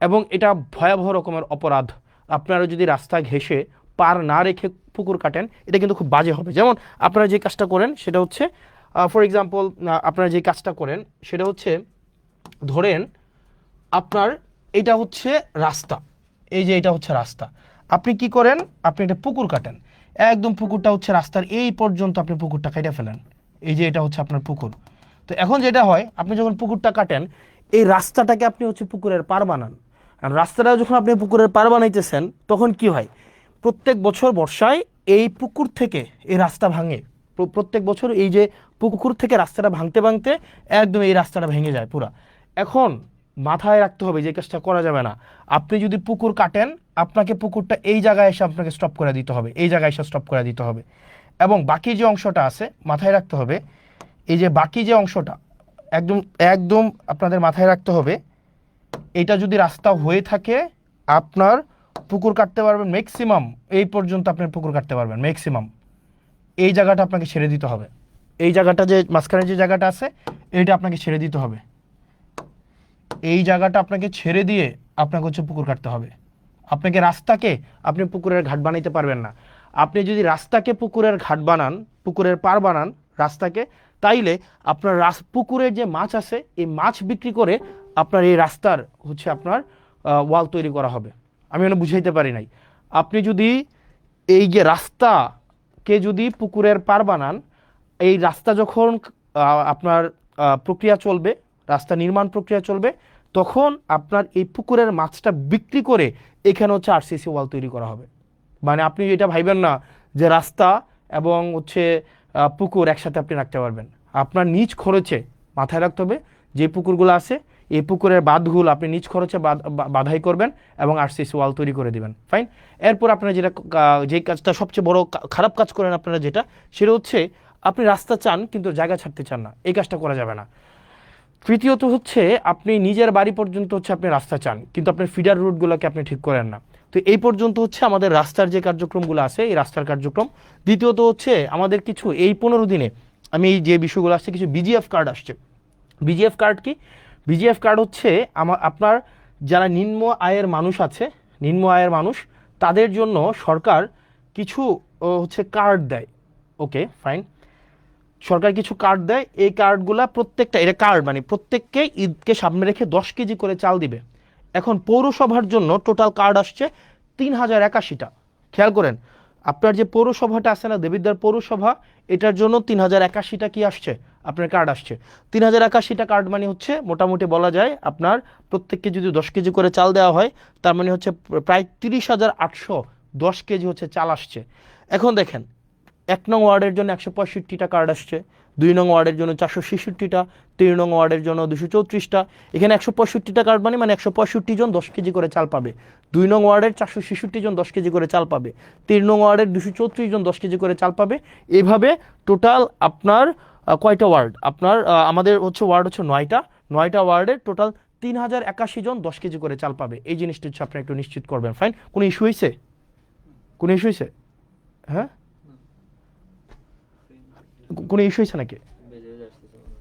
এবং এটা ভয়াবহ রকমের অপরাধ। আপনারা যদি রাস্তা ঘেঁষে পার না রেখে পুকুর কাটেন, এটা কিন্তু খুব বাজে হবে। যেমন আপনারা যে কাজটা করেন সেটা হচ্ছে, ফর এক্সাম্পল, আপনারা যে কাজটা করেন সেটা হচ্ছে, ধরেন আপনার এটা হচ্ছে রাস্তা, এই যে এটা হচ্ছে রাস্তা, আপনি কি করেন, আপনি একটা পুকুর কাটেন, একদম পুকুরটা হচ্ছে রাস্তার এই পর্যন্ত আপনি পুকুরটা কেটে ফেলেন, এই যে এটা হচ্ছে আপনার পুকুর। তো এখন যেটা হয়, আপনি যখন পুকুরটা কাটেন, এই রাস্তাটাকে আপনি হচ্ছে পুকুরের পার বানান। আর রাস্তাটা যখন আপনি পুকুরের পার বানাইতেছেন, তখন কি হয়, প্রত্যেক বছর বর্ষায় এই পুকুর থেকে এই রাস্তা ভাঙে। প্রত্যেক বছর এই যে পুকুর থেকে রাস্তাটা ভাঙতে ভাঙতে একদম এই রাস্তাটা ভেঙে যায় পুরা। এখন মাথায় রাখতে হবে যে কাজটা করা যাবে না। আপনি যদি পুকুর কাটেন, আপনাকে পুকুরটা এই জায়গায় এসে আপনাকে স্টপ করে দিতে হবে, এই জায়গায় এসে স্টপ করে দিতে হবে। এবং বাকি যে অংশটা আছে মাথায় রাখতে হবে, এই যে বাকি যে অংশটা একদম একদম আপনাদের মাথায় রাখতে হবে, এটা যদি রাস্তা হয়ে থাকে, আপনার পুকুর কাটতে পারবেন ম্যাক্সিমাম এই পর্যন্ত, আপনার পুকুর কাটতে পারবেন ম্যাক্সিমাম। এই জায়গাটা আপনাকে ছেড়ে দিতে হবে, এই জায়গাটা যে মাঝখানে যে জায়গাটা আছে এইটা আপনাকে ছেড়ে দিতে হবে। এই জায়গাটা আপনাকে ছেড়ে দিয়ে আপনাকে হচ্ছে পুকুর কাটতে হবে। আপনাকে রাস্তাকে আপনি পুকুরের ঘাট বানাইতে পারবেন না। আপনি যদি রাস্তাকে পুকুরের ঘাট বানান, পুকুরের পার বানান রাস্তাকে, তাইলে আপনার পুকুরের যে মাছ আছে এই মাছ বিক্রি করে আপনার এই রাস্তার হচ্ছে আপনার ওয়াল তৈরি করা হবে। আমি মনে বুঝাইতে পারি নাই। আপনি যদি এই যে রাস্তাকে যদি পুকুরের পার বানান, এই রাস্তা যখন আপনার প্রক্রিয়া চলবে, রাস্তা নির্মাণ প্রক্রিয়া চলবে, তখন আপনার এই পুকুরের মাছটা বিক্রি করে এখানে হচ্ছে আরসিসি ওয়াল তৈরি করা হবে। মানে আপনি এটা ভাইবেন না যে রাস্তা এবং হচ্ছে পুকুর একসাথে আপনি রাখতে পারবেন। আপনার নিজ খরচে, মাথায় রাখতে হবে, যে পুকুরগুলো আছে এই পুকুরের বাঁধগুলো আপনি নিজ খরচে বাধাই করবেন এবং আরসিসি ওয়াল তৈরি করে দিবেন। ফাইন। এরপর আপনারা যেটা, যে কাজটা সবচেয়ে বড় খারাপ কাজ করেন আপনারা, যেটা সেটা হচ্ছে আপনি রাস্তা চান কিন্তু জায়গা ছাড়তে চান না, এই কাজটা করা যাবে না। তৃতীয়ত হচ্ছে, আপনি নিজের বাড়ি পর্যন্ত হচ্ছে আপনি রাস্তা চান কিন্তু আপনার ফিডার রুটগুলোকে আপনি ঠিক করেন না। তো এই পর্যন্ত হচ্ছে আমাদের রাস্তার যে কার্যক্রমগুলো আছে, এই রাস্তার কার্যক্রম। দ্বিতীয়ত হচ্ছে আমাদের কিছু এই 15 দিনে আমি এই যে বিষয়গুলো আসছে, কিছু বিজিএফ কার্ড আসছে। বিজিএফ কার্ড কি? বিজিএফ কার্ড হচ্ছে আপনার যারা নিম্ন আয়ের মানুষ আছে, নিম্ন আয়ের মানুষ, তাদের জন্য সরকার কিছু হচ্ছে কার্ড দেয়। ওকে ফাইন, সরকার কিছু কার্ড দেয়, এই কার্ডগুলা প্রত্যেকটা, এটা কার্ড মানে প্রত্যেককে ঈদকে সামনে রেখে 10 কেজি করে চাল দিবে। এখন পৌরসভার জন্য টোটাল কার্ড আসছে 3081টা। খেয়াল করেন, আপনার যে পৌরসভাটা আছে না, দেবিদ্বার পৌরসভা, এটার জন্য 3081টা কি আসছে, আপনার কার্ড আসছে। 3081টা কার্ড মানে হচ্ছে মোটামুটি বলা যায় আপনার প্রত্যেককে যদি 10 কেজি করে চাল দেওয়া হয়, তার মানে হচ্ছে প্রায় 30,810 কেজি হচ্ছে চাল আসছে। এখন দেখেন, 1 নং ওয়ার্ডের জন্য 165টা কার্ড আসছে, 2 নং ওয়ার্ডের জন্য 466টা, 3 নং ওয়ার্ডের জন্য 234টা। এখানে 165টা কার্ড মানে 165 জন 10 কেজি করে চাল পাবে। 2 নং ওয়ার্ডের 466 জন 10 কেজি করে চাল পাবে। 3 নং ওয়ার্ডের 234 জন 10 কেজি করে চাল পাবে। এভাবে টোটাল আপনার কয়টা ওয়ার্ড, আপনার আমাদের হচ্ছে ওয়ার্ড হচ্ছে 9টা ওয়ার্ডের টোটাল 3081 জন 10 কেজি করে চাল পাবে। এই জিনিসটা হচ্ছে আপনি একটু নিশ্চিত করবেন। ফাইন, কোনো ইস্যু হয়েছে? কোনো ইস্যু হয়েছে? হ্যাঁ, কোনো ইস্যু হয়েছে নাকি?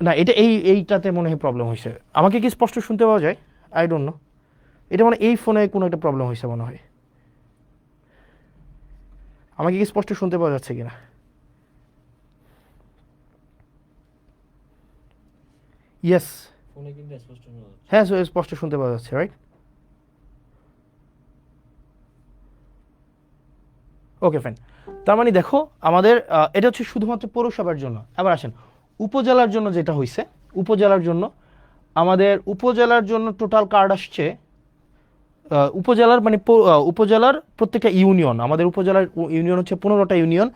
না, এটা এইটাতে মনে হয় প্রবলেম হয়েছে। আমাকে কি স্পষ্ট শুনতে পাওয়া যায়? আই ডোন্ট নো, এটা মানে এই ফোনে কোনো একটা প্রবলেম হয়েছে মনে হয়। আমাকে কি স্পষ্ট শুনতে পাওয়া যাচ্ছে কিনা? ইয়েস, হ্যাঁ স্পষ্ট শুনতে পাওয়া যাচ্ছে, রাইট? Okay fine. তার মানে দেখো আমাদের এটা হচ্ছে শুধুমাত্র পৌরসভার জন্য। এবার আসেন উপজেলার জন্য যেটা হয়েছে। উপজেলার জন্য আমাদের উপজেলার জন্য টোটাল কার্ড আসছে, উপজেলার মানে উপজেলার প্রত্যেকটা ইউনিয়ন, আমাদের উপজেলার ইউনিয়ন হচ্ছে 15টা ইউনিয়ন।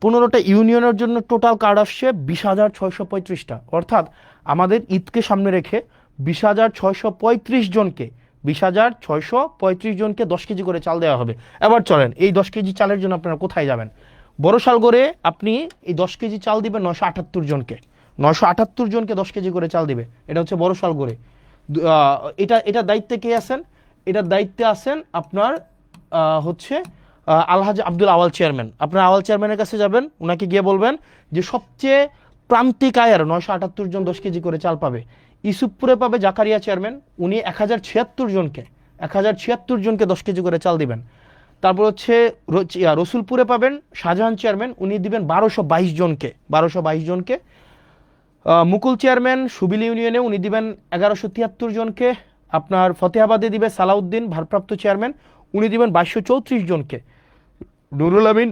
15টা ইউনিয়নের জন্য টোটাল কার্ড আসছে 20,635টা। অর্থাৎ আমাদের ঈদকে সামনে রেখে 20,635 জনকে 20,635 জনকে 10 কেজি করে চাল দেওয়া হবে। এবার চলেন, এই 10 কেজি চালের জন্য আপনারা কোথায় যাবেন? বড়শালগড়ে আপনি এই 10 কেজি চাল দিবেন 978 জনকে। 978 জনকে 10 কেজি করে চাল দিবে। এটা হচ্ছে বড়শালগড়ে। এটা দায়িত্বে কে আছেন? এটার দায়িত্বে আছেন আপনার হচ্ছে আলহাজ আব্দুল আওয়াল চেয়ারম্যান। আপনার আওয়াল চেয়ারম্যানের কাছে যাবেন, ওনাকে গিয়ে বলবেন যে সবচেয়ে প্রান্তিক আয়ের 978 জন 10 কেজি করে চাল পাবে। ইসুফপুরে পাবে জাকারিয়া চেয়ারম্যান, উনি 1076 জনকে 1076 জনকে 10 কেজি করে চাল দিবেন। তারপর হচ্ছে রসুলপুরে পাবেন শাহজাহান চেয়ারম্যান, উনি দিবেন 1222 জনকে 1222 জনকে। মুকুল চেয়ারম্যান সুবিল ইউনিয়নে উনি দিবেন 1173 জনকে। আপনার ফতেহাবাদে দিবে সালাউদ্দিন ভারপ্রাপ্ত চেয়ারম্যান, উনি দিবেন 2234 জনকে। নুরুল আমিন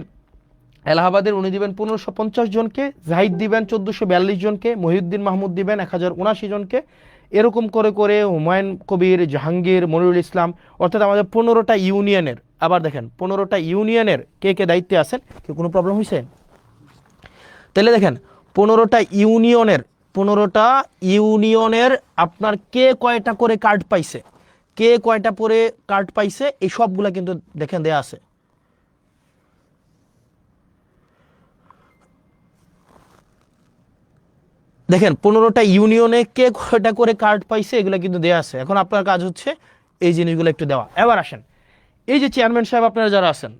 এলাহাবাদের উনি দিবেন 1550 জনকে। জাহিদ দিবেন 1442 জনকে। মহিউদ্দিন মাহমুদ দিবেন 1079 জনকে। এরকম করে করে হুমায়ুন কবির, জাহাঙ্গীর, মনিরুল ইসলাম, অর্থাৎ আমাদের 15টা ইউনিয়নের। আবার দেখেন 15টা ইউনিয়নের কে কে দায়িত্বে আছেন, কেউ কোনো প্রবলেম হয়েছে? তাহলে দেখেন 15টা ইউনিয়নের আপনার কে কয়টা করে কার্ড পাইছে, কে কয়টা করে কার্ড পাইছে, এই সবগুলা কিন্তু দেখেন দেয়া আছে। দেখেন 15টা ইউনিয়নে কে কয়টা করে কার্ড পাইছে এগুলো কিন্তু দেয়া আছে। এখন আপনার কাজ হচ্ছে এই জিনিসগুলো একটু দেওয়া। এবার আসেন, এই যে চেয়ারম্যান সাহেব আপনারা যারা আছেন,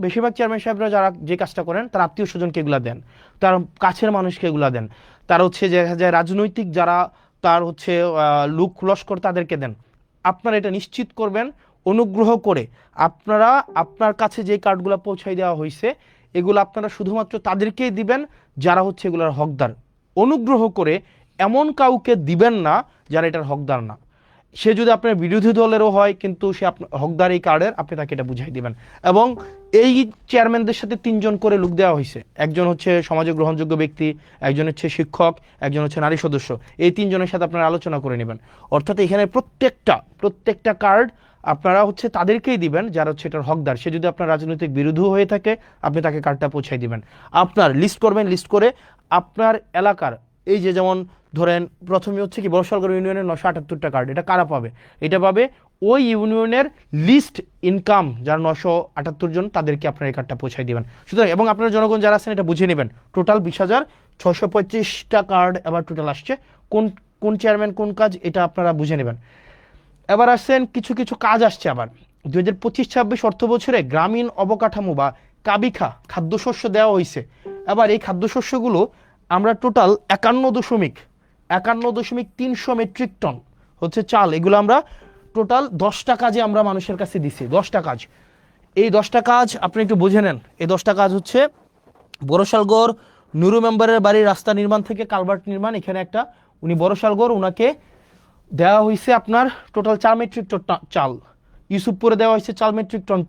বেশিরভাগ চেয়ারম্যান সাহেবরা যারা যে কাজটা করেন, তার আত্মীয় স্বজনকে এগুলা দেন, তার কাছের মানুষকে এগুলা দেন, তার হচ্ছে যে রাজনৈতিক যারা তার হচ্ছে লোক লস্কর তাদেরকে দেন। আপনারা এটা নিশ্চিত করবেন অনুগ্রহ করে আপনারা আপনার কাছে যে কার্ডগুলো পৌঁছাই দেওয়া হয়েছে এগুলো আপনারা শুধুমাত্র তাদেরকেই দিবেন যারা হচ্ছে এগুলোর হকদার। অনুগ্রহ করে এমন কাউকে দিবেন না যারা এটার হকদার না। সে যদি আপনার বিরোধী দলেরও হয় কিন্তু সে হকদার এই কার্ডের, আপনি তাকে এটা বুঝাই দিবেন। এবং এই চেয়ারম্যানদের সাথে 3 জন করে লোক দেওয়া হয়েছে। একজন হচ্ছে সমাজে গ্রহণযোগ্য ব্যক্তি, একজন হচ্ছে শিক্ষক, একজন হচ্ছে নারী সদস্য। এই 3 জনের সাথে আপনারা আলোচনা করে নেবেন। অর্থাৎ এখানে প্রত্যেকটা কার্ড আপনারা হচ্ছে তাদেরকেই দিবেন যারা হচ্ছে এটার হকদার। সে যদি আপনার রাজনৈতিক বিরোধী হয়ে থাকে আপনি তাকে কার্ডটা পৌঁছাই দিবেন। আপনার লিস্ট করবেন, লিস্ট করে আপনার এলাকার এই যে যেমন ধরেন প্রথমে হচ্ছে কি বড়শালগড় ইউনিয়নের 978টা কার্ড, এটা কারা পাবে? এটা পাবে ওই ইউনিয়নের লিস্ট ইনকাম যারা 978 জন, তাদেরকে আপনার এই কার্ডটা পৌঁছাই দিবেন। সুতরাং এবং আপনার জনগণ যারা আছেন এটা বুঝে নেবেন, টোটাল 20,625টা কার্ড এবার টোটাল আসছে। কোন কোন চেয়ারম্যান কোন কাজ এটা আপনারা বুঝে নেবেন। এবার আসছেন কিছু কিছু কাজ আসছে আবার 2025-26 অর্থ বছরে গ্রামীণ অবকাঠামো বা কাবিখা খাদ্যশস্য দেওয়া হয়েছে। এবার এই খাদ্যশস্যগুলো আমরা টোটাল 51.3 51.300 মেট্রিক টন হচ্ছে চাল। এগুলো আমরা টোটাল 10টা কাজে আমরা মানুষের কাছে দিছি। 10টা কাজ, এই 10টা কাজ আপনি একটু বুঝে নেন। এই 10টা কাজ হচ্ছে বড়শালগড় নুরু মেম্বারের বাড়ির রাস্তা নির্মাণ থেকে কালভার্ট নির্মাণ। এখানে একটা উনি বড়শালগড়, ওনাকে দেওয়া হয়েছে আপনার টোটাল 4 মেট্রিক টন চাল। ইউসুফপুরে দেওয়া হয়েছে 4 মেট্রিক টন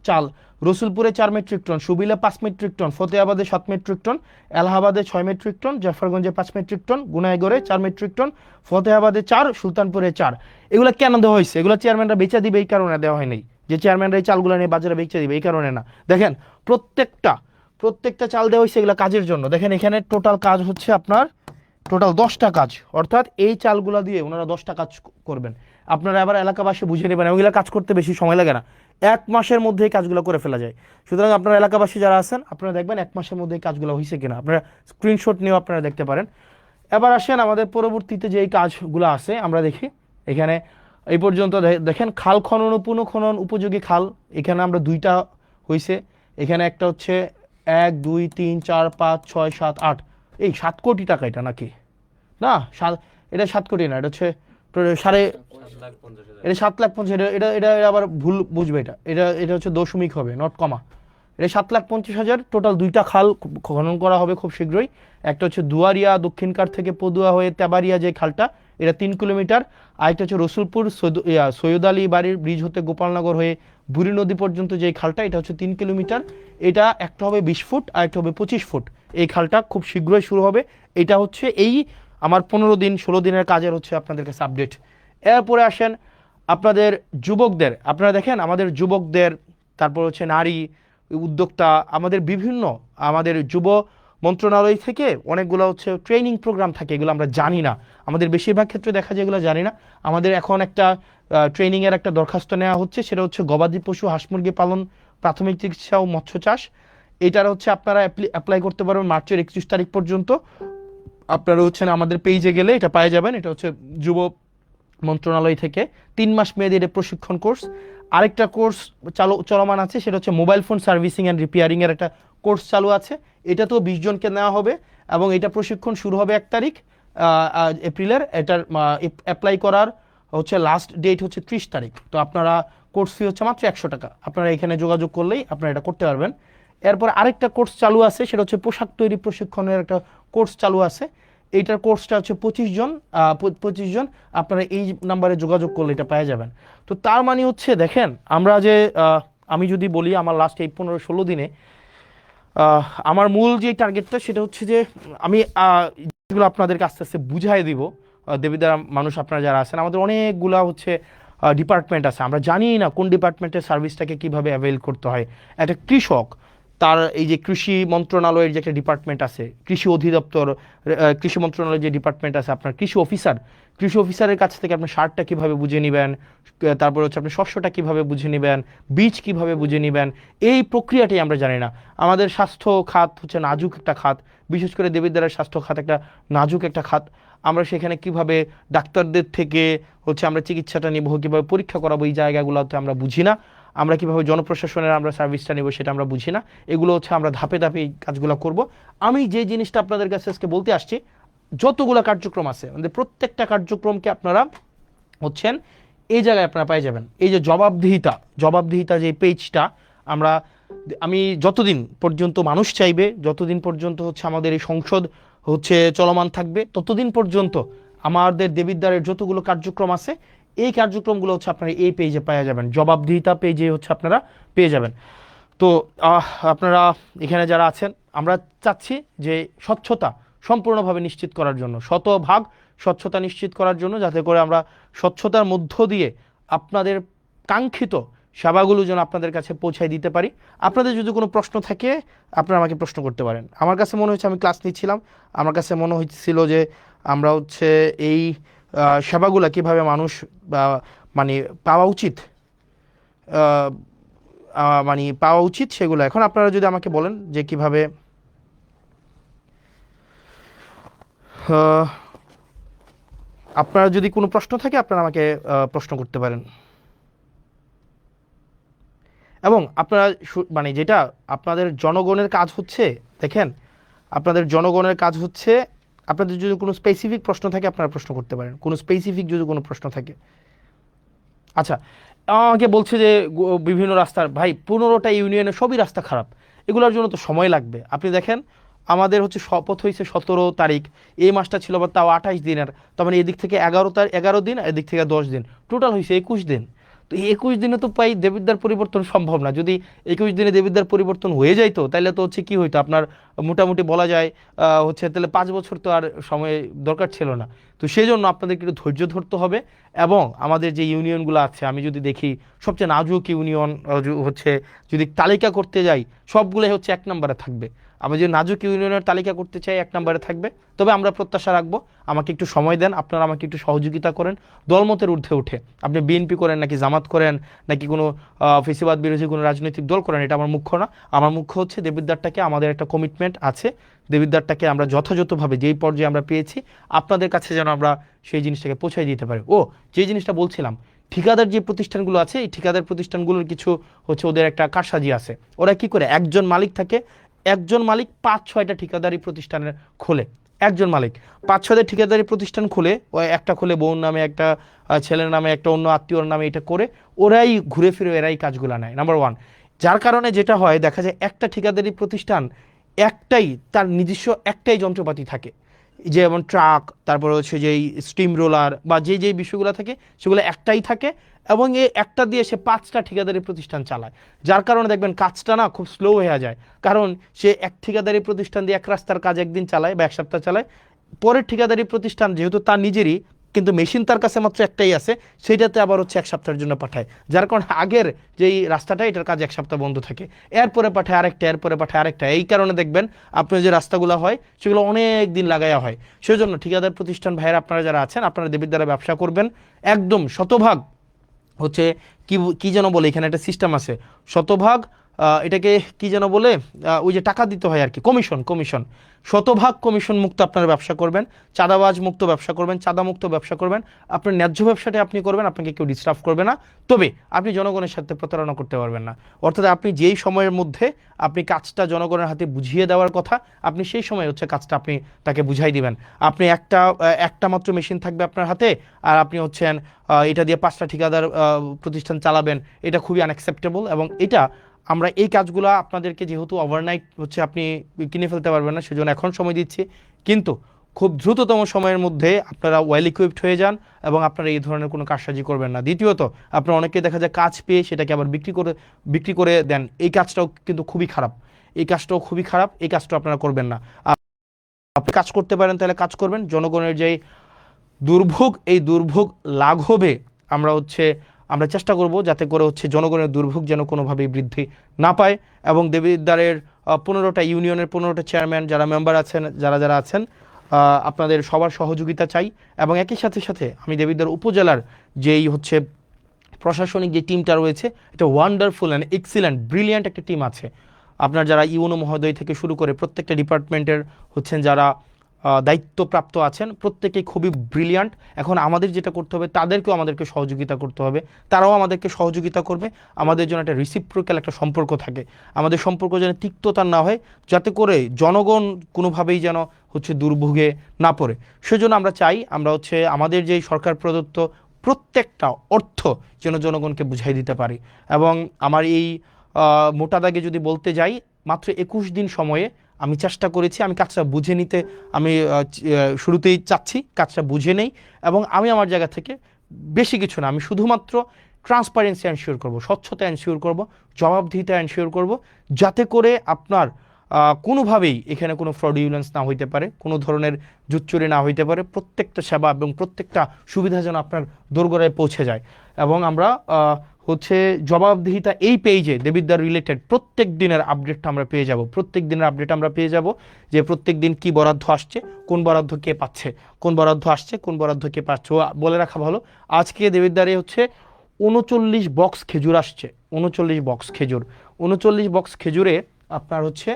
চাল, রসুলপুরে 4 মেট্রিক টন, সুবিলে 5 মেট্রিক টন, ফতেহাবাদে 7 মেট্রিক টন, এলাহাবাদে 6 মেট্রিক টন, জাফরগঞ্জে 5 মেট্রিক টন, গুনাইগড়ে 4 মেট্রিক টন, ফতেহাবাদে 4, সুলতানপুরে 4। এগুলো কেন দেওয়া হয়েছে? এগুলো চেয়ারম্যানরা বেচা দিবে এই কারণে দেওয়া হয়নি যে চেয়ারম্যানরা এই চালগুলো নিয়ে বাজারে বেচা দিবে, এই কারণে না। দেখেন প্রত্যেকটা চাল দেওয়া হয়েছে এগুলো কাজের জন্য। দেখেন এখানে টোটাল কাজ হচ্ছে আপনার টোটাল 10টা কাজ, অর্থাৎ এই চালগুলো দিয়ে ওনারা 10টা কাজ করবেন। আপনারা আবার এলাকাবাসী বুঝে নেবেন, ওইগুলো কাজ করতে বেশি সময় লাগে না, 1 মাসের মধ্যে এই কাজগুলো করে ফেলা যায়। সুতরাং আপনারা এলাকাবাসী যারা আছেন আপনারা দেখবেন 1 মাসের মধ্যে এই কাজগুলো হয়েছে কিনা, আপনারা স্ক্রিনশট নিয়েও আপনারা দেখতে পারেন। এবার আসেন আমাদের পরবর্তীতে যে এই কাজগুলো আছে আমরা দেখি। এখানে এই পর্যন্ত দেখেন খাল খনন ও পুনঃখনন উপযোগী খাল, এখানে আমরা 2টা হয়েছে। এখানে একটা হচ্ছে 1 2 3 4 5 6 7 8, এই 7 কোটি টাকা এটা নাকি না, এটা 7 কোটি না, এটা হচ্ছে সাড়ে, এটা 7,50,000, এটা এটা এটা আবার ভুল বুঝবে, এটা এটা এটা হচ্ছে দশমিক হবে, নট কমা। এটা 7,50,000 টোটাল। 2টা খাল খনন করা হবে খুব শীঘ্রই। একটা হচ্ছে দুয়ারিয়া দক্ষিণকার থেকে পদুয়া হয়ে তেবারিয়া যে খালটা, এটা 3 কিলোমিটার। আরেকটা হচ্ছে রসুলপুর সৈয়দ আলী বাড়ির ব্রিজ হতে গোপালনগর হয়ে বুড়ি নদী পর্যন্ত যে খালটা, এটা হচ্ছে 3 কিলোমিটার। এটা একটা হবে 20 ফুট আর একটা হবে 25 ফুট। এই খালটা খুব শীঘ্রই শুরু হবে। এটা হচ্ছে এই আমার 15 দিন 16 দিনের কাজের হচ্ছে আপনাদের কাছে আপডেট। এরপরে আসেন আপনাদের যুবকদের, আপনারা দেখেন আমাদের যুবকদের, তারপর হচ্ছে নারী উদ্যোক্তা, আমাদের যুব মন্ত্রণালয় থেকে অনেকগুলো হচ্ছে ট্রেনিং প্রোগ্রাম থাকে, এগুলো আমরা জানি না। আমাদের বেশিরভাগ ক্ষেত্রে দেখা যায় এগুলো জানি না। আমাদের এখন একটা ট্রেনিংয়ের একটা দরখাস্ত নেওয়া হচ্ছে, সেটা হচ্ছে গবাদি পশু হাঁস মুরগি পালন, প্রাথমিক চিকিৎসা ও মৎস্য চাষ। এটার হচ্ছে আপনারা অ্যাপ্লাই করতে পারবেন মার্চের 31 তারিখ পর্যন্ত। আপনারা হচ্ছেন আমাদের পেজে গেলে এটা পাওয়া যাবেন। এটা হচ্ছে যুব মন্ত্রণালয় থেকে 3 মাস মেয়াদী এটা প্রশিক্ষণ কোর্স। আরেকটা কোর্স চলমান আছে, সেটা হচ্ছে mobile phone servicing and repairing এর একটা কোর্স চালু আছে। এটা তো 20 জনকে নেওয়া হবে এবং এটা প্রশিক্ষণ শুরু হবে 1 তারিখ এপ্রিলের। এটার অ্যাপ্লাই করার হচ্ছে লাস্ট ডেট হচ্ছে 30 তারিখ। তো আপনারা কোর্স ফি হচ্ছে মাত্র 100 টাকা, আপনারা এখানে যোগাযোগ করলেই আপনারা এটা করতে পারবেন। এরপর আরেকটা কোর্স চালু আছে, সেটা হচ্ছে পোশাক তৈরি প্রশিক্ষণের একটা কোর্স চালু আছে। এইটার কোর্সটা হচ্ছে 25 জন, আপনারা এই নাম্বারে যোগাযোগ করলে এটা পেয়ে যাবেন। তো তার মানে হচ্ছে দেখেন আমরা যে আমি যদি বলি আমার লাস্ট এই 15-16 দিনে আমার মূল যে টার্গেটটা সেটা হচ্ছে যে আমি যেগুলো আপনাদেরকে আস্তে আস্তে বুঝাই দিব। দেবীদার মানুষ আপনারা যারা আছেন, আমাদের অনেকগুলা হচ্ছে ডিপার্টমেন্ট আছে, আমরা জানি না কোন ডিপার্টমেন্টের সার্ভিসটাকে কিভাবে অ্যাভেল করতে হয়। একটা কৃষক, তার এই যে কৃষি মন্ত্রণালয়ের যে একটা ডিপার্টমেন্ট আছে, কৃষি অধিদপ্তর, কৃষি মন্ত্রণালয়ের যে ডিপার্টমেন্ট আছে, আপনার কৃষি অফিসারের কাছ থেকে আপনি সারটা কীভাবে বুঝে নেবেন, তারপর হচ্ছে আপনি শস্যটা কীভাবে বুঝে নেবেন, বীজ কীভাবে বুঝে নেবেন, এই প্রক্রিয়াটাই আমরা জানি না। আমাদের স্বাস্থ্য খাত হচ্ছে নাজুক একটা খাত, বিশেষ করে দেবীদ্বারের স্বাস্থ্য খাত একটা নাজুক একটা খাত। আমরা সেখানে কিভাবে ডাক্তারদের থেকে হচ্ছে আমরা চিকিৎসাটা নিব, কীভাবে পরীক্ষা করাবো, এই জায়গাগুলোতে আমরা বুঝি না। আমরা কীভাবে জনপ্রশাসনের আমরা সার্ভিসটা নেব সেটা আমরা বুঝি না। এগুলো হচ্ছে আমরা ধাপে ধাপে এই কাজগুলো করব। আমি যে জিনিসটা আপনাদের কাছে আজকে বলতে আসছি, যতগুলো কার্যক্রম আছে আমাদের প্রত্যেকটা কার্যক্রমকে আপনারা হচ্ছেন এই জায়গায় আপনারা পেয়ে যাবেন। এই যে জবাবদিহিতা যে পেজটা আমি যতদিন পর্যন্ত মানুষ চাইবে, যতদিন পর্যন্ত হচ্ছে আমাদের এই সংসদ হচ্ছে চলমান থাকবে, ততদিন পর্যন্ত আমাদের দেবীদ্বারের যতগুলো কার্যক্রম আছে এই কার্যক্রমগুলো হচ্ছে আপনারা এই পেজে পেয়ে যাবেন, জবাবদিহিতা পেজে হচ্ছে আপনারা পেয়ে যাবেন। তো আপনারা এখানে যারা আছেন, আমরা চাচ্ছি যে স্বচ্ছতা সম্পূর্ণভাবে নিশ্চিত করার জন্য, শতভাগ স্বচ্ছতা নিশ্চিত করার জন্য, যাতে করে আমরা স্বচ্ছতার মধ্য দিয়ে আপনাদের কাঙ্ক্ষিত সেবাগুলো যেন আপনাদের কাছে পৌঁছায় দিতে পারি। আপনাদের যদি কোনো প্রশ্ন থাকে আপনারা আমাকে প্রশ্ন করতে পারেন। আমার কাছে মনে হচ্ছে আমি ক্লাস নিচ্ছিলাম, আমার কাছে মনে হচ্ছিল যে আমরা হচ্ছে এই সেবাগুলো কীভাবে মানুষ মানে পাওয়া উচিত সেগুলো এখন আপনারা যদি আমাকে বলেন যে কিভাবে আপনারা যদি কোনো প্রশ্ন থাকে আপনারা আমাকে প্রশ্ন করতে পারেন। এবং আপনারা মানে যেটা আপনাদের জনগণের কাজ হচ্ছে, দেখেন আপনাদের জনগণের কাজ হচ্ছে আপনাদের যদি কোনো স্পেসিফিক প্রশ্ন থাকে আপনারা প্রশ্ন করতে পারেন, কোনো স্পেসিফিক যদি কোনো প্রশ্ন থাকে। আচ্ছা, আমাকে বলছে যে বিভিন্ন রাস্তার, ভাই 15টা ইউনিয়নে সবই রাস্তা খারাপ, এগুলোর জন্য তো সময় লাগবে। আপনি দেখেন আমাদের হচ্ছে শপথ হয়েছে 17 তারিখ, এই মাসটা ছিল আবার তাও 28 দিনের, তার মানে এদিক থেকে 11 দিন, এদিক থেকে 10 দিন, টোটাল হয়েছে 21 দিন। তো এই 21 দিনে তো প্রায় দেবিদ্বার পরিবর্তন সম্ভব না। যদি 21 দিনে দেবিদ্বার পরিবর্তন হয়ে যাইতো তাহলে তো হচ্ছে কি হইতো আপনার, মোটামুটি বলা যায় হচ্ছে তাহলে 5 বছর তো আর সময় দরকার ছিল না। তো সেই জন্য আপনাদেরকে একটু ধৈর্য ধরতে হবে। এবং আমাদের যে ইউনিয়নগুলো আছে, আমি যদি দেখি সবচেয়ে নাজুক ইউনিয়ন হচ্ছে, যদি তালিকা করতে যাই সবগুলোই হচ্ছে 1 নম্বরে থাকবে। আমি যদি নাজুক ইউনিয়নের তালিকা করতে চাই 1 নম্বরে থাকবে। তবে আমরা প্রত্যাশা রাখবো, আমাকে একটু সময় দেন, আপনারা আমাকে একটু সহযোগিতা করেন। দলমতের ঊর্ধ্বে উঠে আপনি বিএনপি করেন নাকি জামাত করেন নাকি কোনো ফেসিবাদ বিরোধী কোনো রাজনৈতিক দল করেন, এটা আমার মুখ্য না। আমার মুখ্য হচ্ছে দেবিদ্বারটাকে, আমাদের একটা কমিটমেন্ট আছে, দেবিদ্বারটাকে আমরা যথাযথভাবে যেই পর্যায়ে আমরা পেয়েছি আপনাদের কাছে যেন আমরা সেই জিনিসটাকে পৌঁছাই দিতে পারি। ও, যে জিনিসটা বলছিলাম, ঠিকাদার যে প্রতিষ্ঠানগুলো আছে, এই ঠিকাদার প্রতিষ্ঠানগুলোর কিছু হচ্ছে ওদের একটা কারসাজি আছে। ওরা কি করে, একজন মালিক থাকে, একজন মালিক 5-6টা ঠিকাদারি প্রতিষ্ঠানের খোলে। একজন মালিক 5-6টা ঠিকাদারি প্রতিষ্ঠান খুলে, ও একটা খুলে বোন নামে, একটা ছেলের নামে, একটা অন্য আত্মীয়র নামে, এটা করে ওরাই ঘুরে ফিরে এরাই কাজগুলো নেয়, নাম্বার ওয়ান। যার কারণে যেটা হয় দেখা যায় একটা ঠিকাদারি প্রতিষ্ঠান একটাই, তার নিজস্ব একটাই যন্ত্রপাতি থাকে, যেমন ট্রাক, তারপরে হচ্ছে যেই স্টিম রোলার বা যেই যেই বিষয়গুলো থাকে সেগুলো একটাই থাকে, এবং এই একটা দিয়ে সে 5টা ঠিকাদারি প্রতিষ্ঠান চালায়। যার কারণে দেখবেন কাজটা না খুব স্লো হয়ে যায়, কারণ সে এক ঠিকাদারি প্রতিষ্ঠান দিয়ে এক রাস্তার কাজ একদিন চালায় বা 1 সপ্তাহ চালায়, পরের ঠিকাদারি প্রতিষ্ঠান যেহেতু তার নিজেরই, কিন্তু মেশিন তার কাছে মাত্র একটাই আছে, সেইটাতে আবার হচ্ছে 1 সপ্তাহের জন্য পাঠায়। যার কারণে আগের যেই রাস্তাটা, এটার কাজ 1 সপ্তাহ বন্ধ থাকে, এরপরে পাঠায় আরেকটা, এরপরে পাঠায় আরেকটা। এই কারণে দেখবেন আপনার যে রাস্তাগুলো হয় সেগুলো অনেক দিন লাগাইয়া হয়। সেজন্য ঠিকাদার প্রতিষ্ঠান ভাইয়েরা আপনারা যারা আছেন, আপনারা দেবীর দ্বারা ব্যবসা করবেন একদম শতভাগ হচ্ছে, কি কি যেন বলে, এখানে একটা সিস্টেম আছে, শতভাগ এটাকে কি যেন বলে, ওই যে টাকা দিতে হয় আর কি, কমিশন, কমিশন, শতভাগ কমিশন মুক্ত আপনারা ব্যবসা করবেন, চাঁদাবাজ মুক্ত ব্যবসা করবেন, চাঁদা মুক্ত ব্যবসা করবেন, আপনার ন্যায্য ব্যবসাটা আপনি করবেন, আপনাকে কেউ ডিস্টার্ব করবে না। তবে আপনি জনগণের সাথে প্রতারণা করতে পারবেন না। অর্থাৎ আপনি যেই সময়ের মধ্যে আপনি কাজটা জনগণের হাতে বুঝিয়ে দেওয়ার কথা, আপনি সেই সময় হচ্ছে কাজটা আপনি তাকে বুঝাই দিবেন। আপনি একটা মাত্র মেশিন থাকবে আপনার হাতে, আর আপনি হচ্ছেন এটা দিয়ে 5টা ঠিকাদার প্রতিষ্ঠান চালাবেন, এটা খুবই আনঅ্যাকসেপ্টেবল। এবং এটা আমরা এই কাজগুলো আপনাদেরকে যেহেতু ওভারনাইট হচ্ছে আপনি কিনে ফেলতে পারবেন না, সেজন্য এখন সময় দিচ্ছি, কিন্তু খুব দ্রুততম সময়ের মধ্যে আপনারা ওয়েল ইকুইপড হয়ে যান এবং আপনারা এই ধরনের কোনো কারসাজি করবেন না। দ্বিতীয়ত, আপনারা অনেকে দেখা যায় কাজ পেয়ে সেটাকে আবার বিক্রি করে দেন, এই কাজটাও কিন্তু খুবই খারাপ, এই কাজটাও খুবই খারাপ, এই কাজটাও আপনারা করবেন না। আপনি কাজ করতে পারেন তাহলে কাজ করবেন, জনগণের যেই দুর্ভোগ, এই দুর্ভোগ লাঘবে আমরা চেষ্টা করব যাতে করে হচ্ছে জনগণের দুর্ভোগ যেন কোনোভাবেই বৃদ্ধি না পায়। এবং দেবিদ্বারের 15টা ইউনিয়নের 15টা চেয়ারম্যান যারা মেম্বার আছেন, যারা যারা আছেন, আপনাদের সবার সহযোগিতা চাই। এবং একই সাথে সাথে আমি দেবিদ্বার উপজেলার যেই হচ্ছে প্রশাসনিক যে টিমটা রয়েছে, এটা ওয়ান্ডারফুল অ্যান্ড এক্সিলেন্ট ব্রিলিয়ান্ট একটা টিম আছে। আপনার যারা ইউনো মহোদয় থেকে শুরু করে প্রত্যেকটা ডিপার্টমেন্টের হচ্ছেন যারা দায়িত্বপ্রাপ্ত আছেন, প্রত্যেকেই খুবই ব্রিলিয়ান্ট। এখন আমাদের যেটা করতে হবে, তাদেরকেও আমাদেরকে সহযোগিতা করতে হবে, তারাও আমাদেরকে সহযোগিতা করবে। আমাদের জন্য একটা রিসিপ্রোক্যাল একটা সম্পর্ক থাকে, আমাদের সম্পর্ক যেন তিক্ততা না হয়, যাতে করে জনগণ কোনোভাবেই যেন হচ্ছে দুর্ভোগে না পড়ে। সেজন্য আমরা চাই, আমরা হচ্ছে আমাদের যেই সরকার প্রদত্ত প্রত্যেকটা অর্থ যেন জনগণকে বুঝাই দিতে পারি। এবং আমার এই মোটা দাগে যদি বলতে যাই, মাত্র 21 দিন সময়ে আমি চেষ্টা করেছি, আমি কাজটা বুঝে নিতে, আমি শুরুতেই চাচ্ছি কাজটা বুঝে নেই। এবং আমি আমার জায়গা থেকে বেশি কিছু না, আমি শুধুমাত্র ট্রান্সপারেন্সি এনশিওর করব, স্বচ্ছতা এনশিওর করব, জবাবদিহিতা এনশিওর করব, যাতে করে আপনার কোনোভাবেই এখানে কোনো ফ্রডুলেন্স না হইতে পারে, কোনো ধরনের জুচ্চুরি না হইতে পারে, প্রত্যেকটা সেবা এবং প্রত্যেকটা সুবিধা যেন আপনার দোরগোড়ায় পৌঁছে যায়। এবং আমরা হচ্ছে জবাবদিহিতা এই পেজে দেবিদ্বার রিলেটেড প্রত্যেক দিনের আপডেটটা আমরা পেয়ে যাব, প্রত্যেক দিনের আপডেট আমরা পেয়ে যাব, যে প্রত্যেক দিন কি বরাদ্দ আসছে, কোন বরাদ্দ কে পাচ্ছে, কোন বরাদ্দ আসছে, কোন বরাদ্দ কে পাচ্ছে। বলে রাখা ভালো, আজকে দেবিদ্বারে হচ্ছে 39 বক্স খেজুর আসছে, 39 বক্স খেজুর, 39 বক্স খেজুরে আপনার হচ্ছে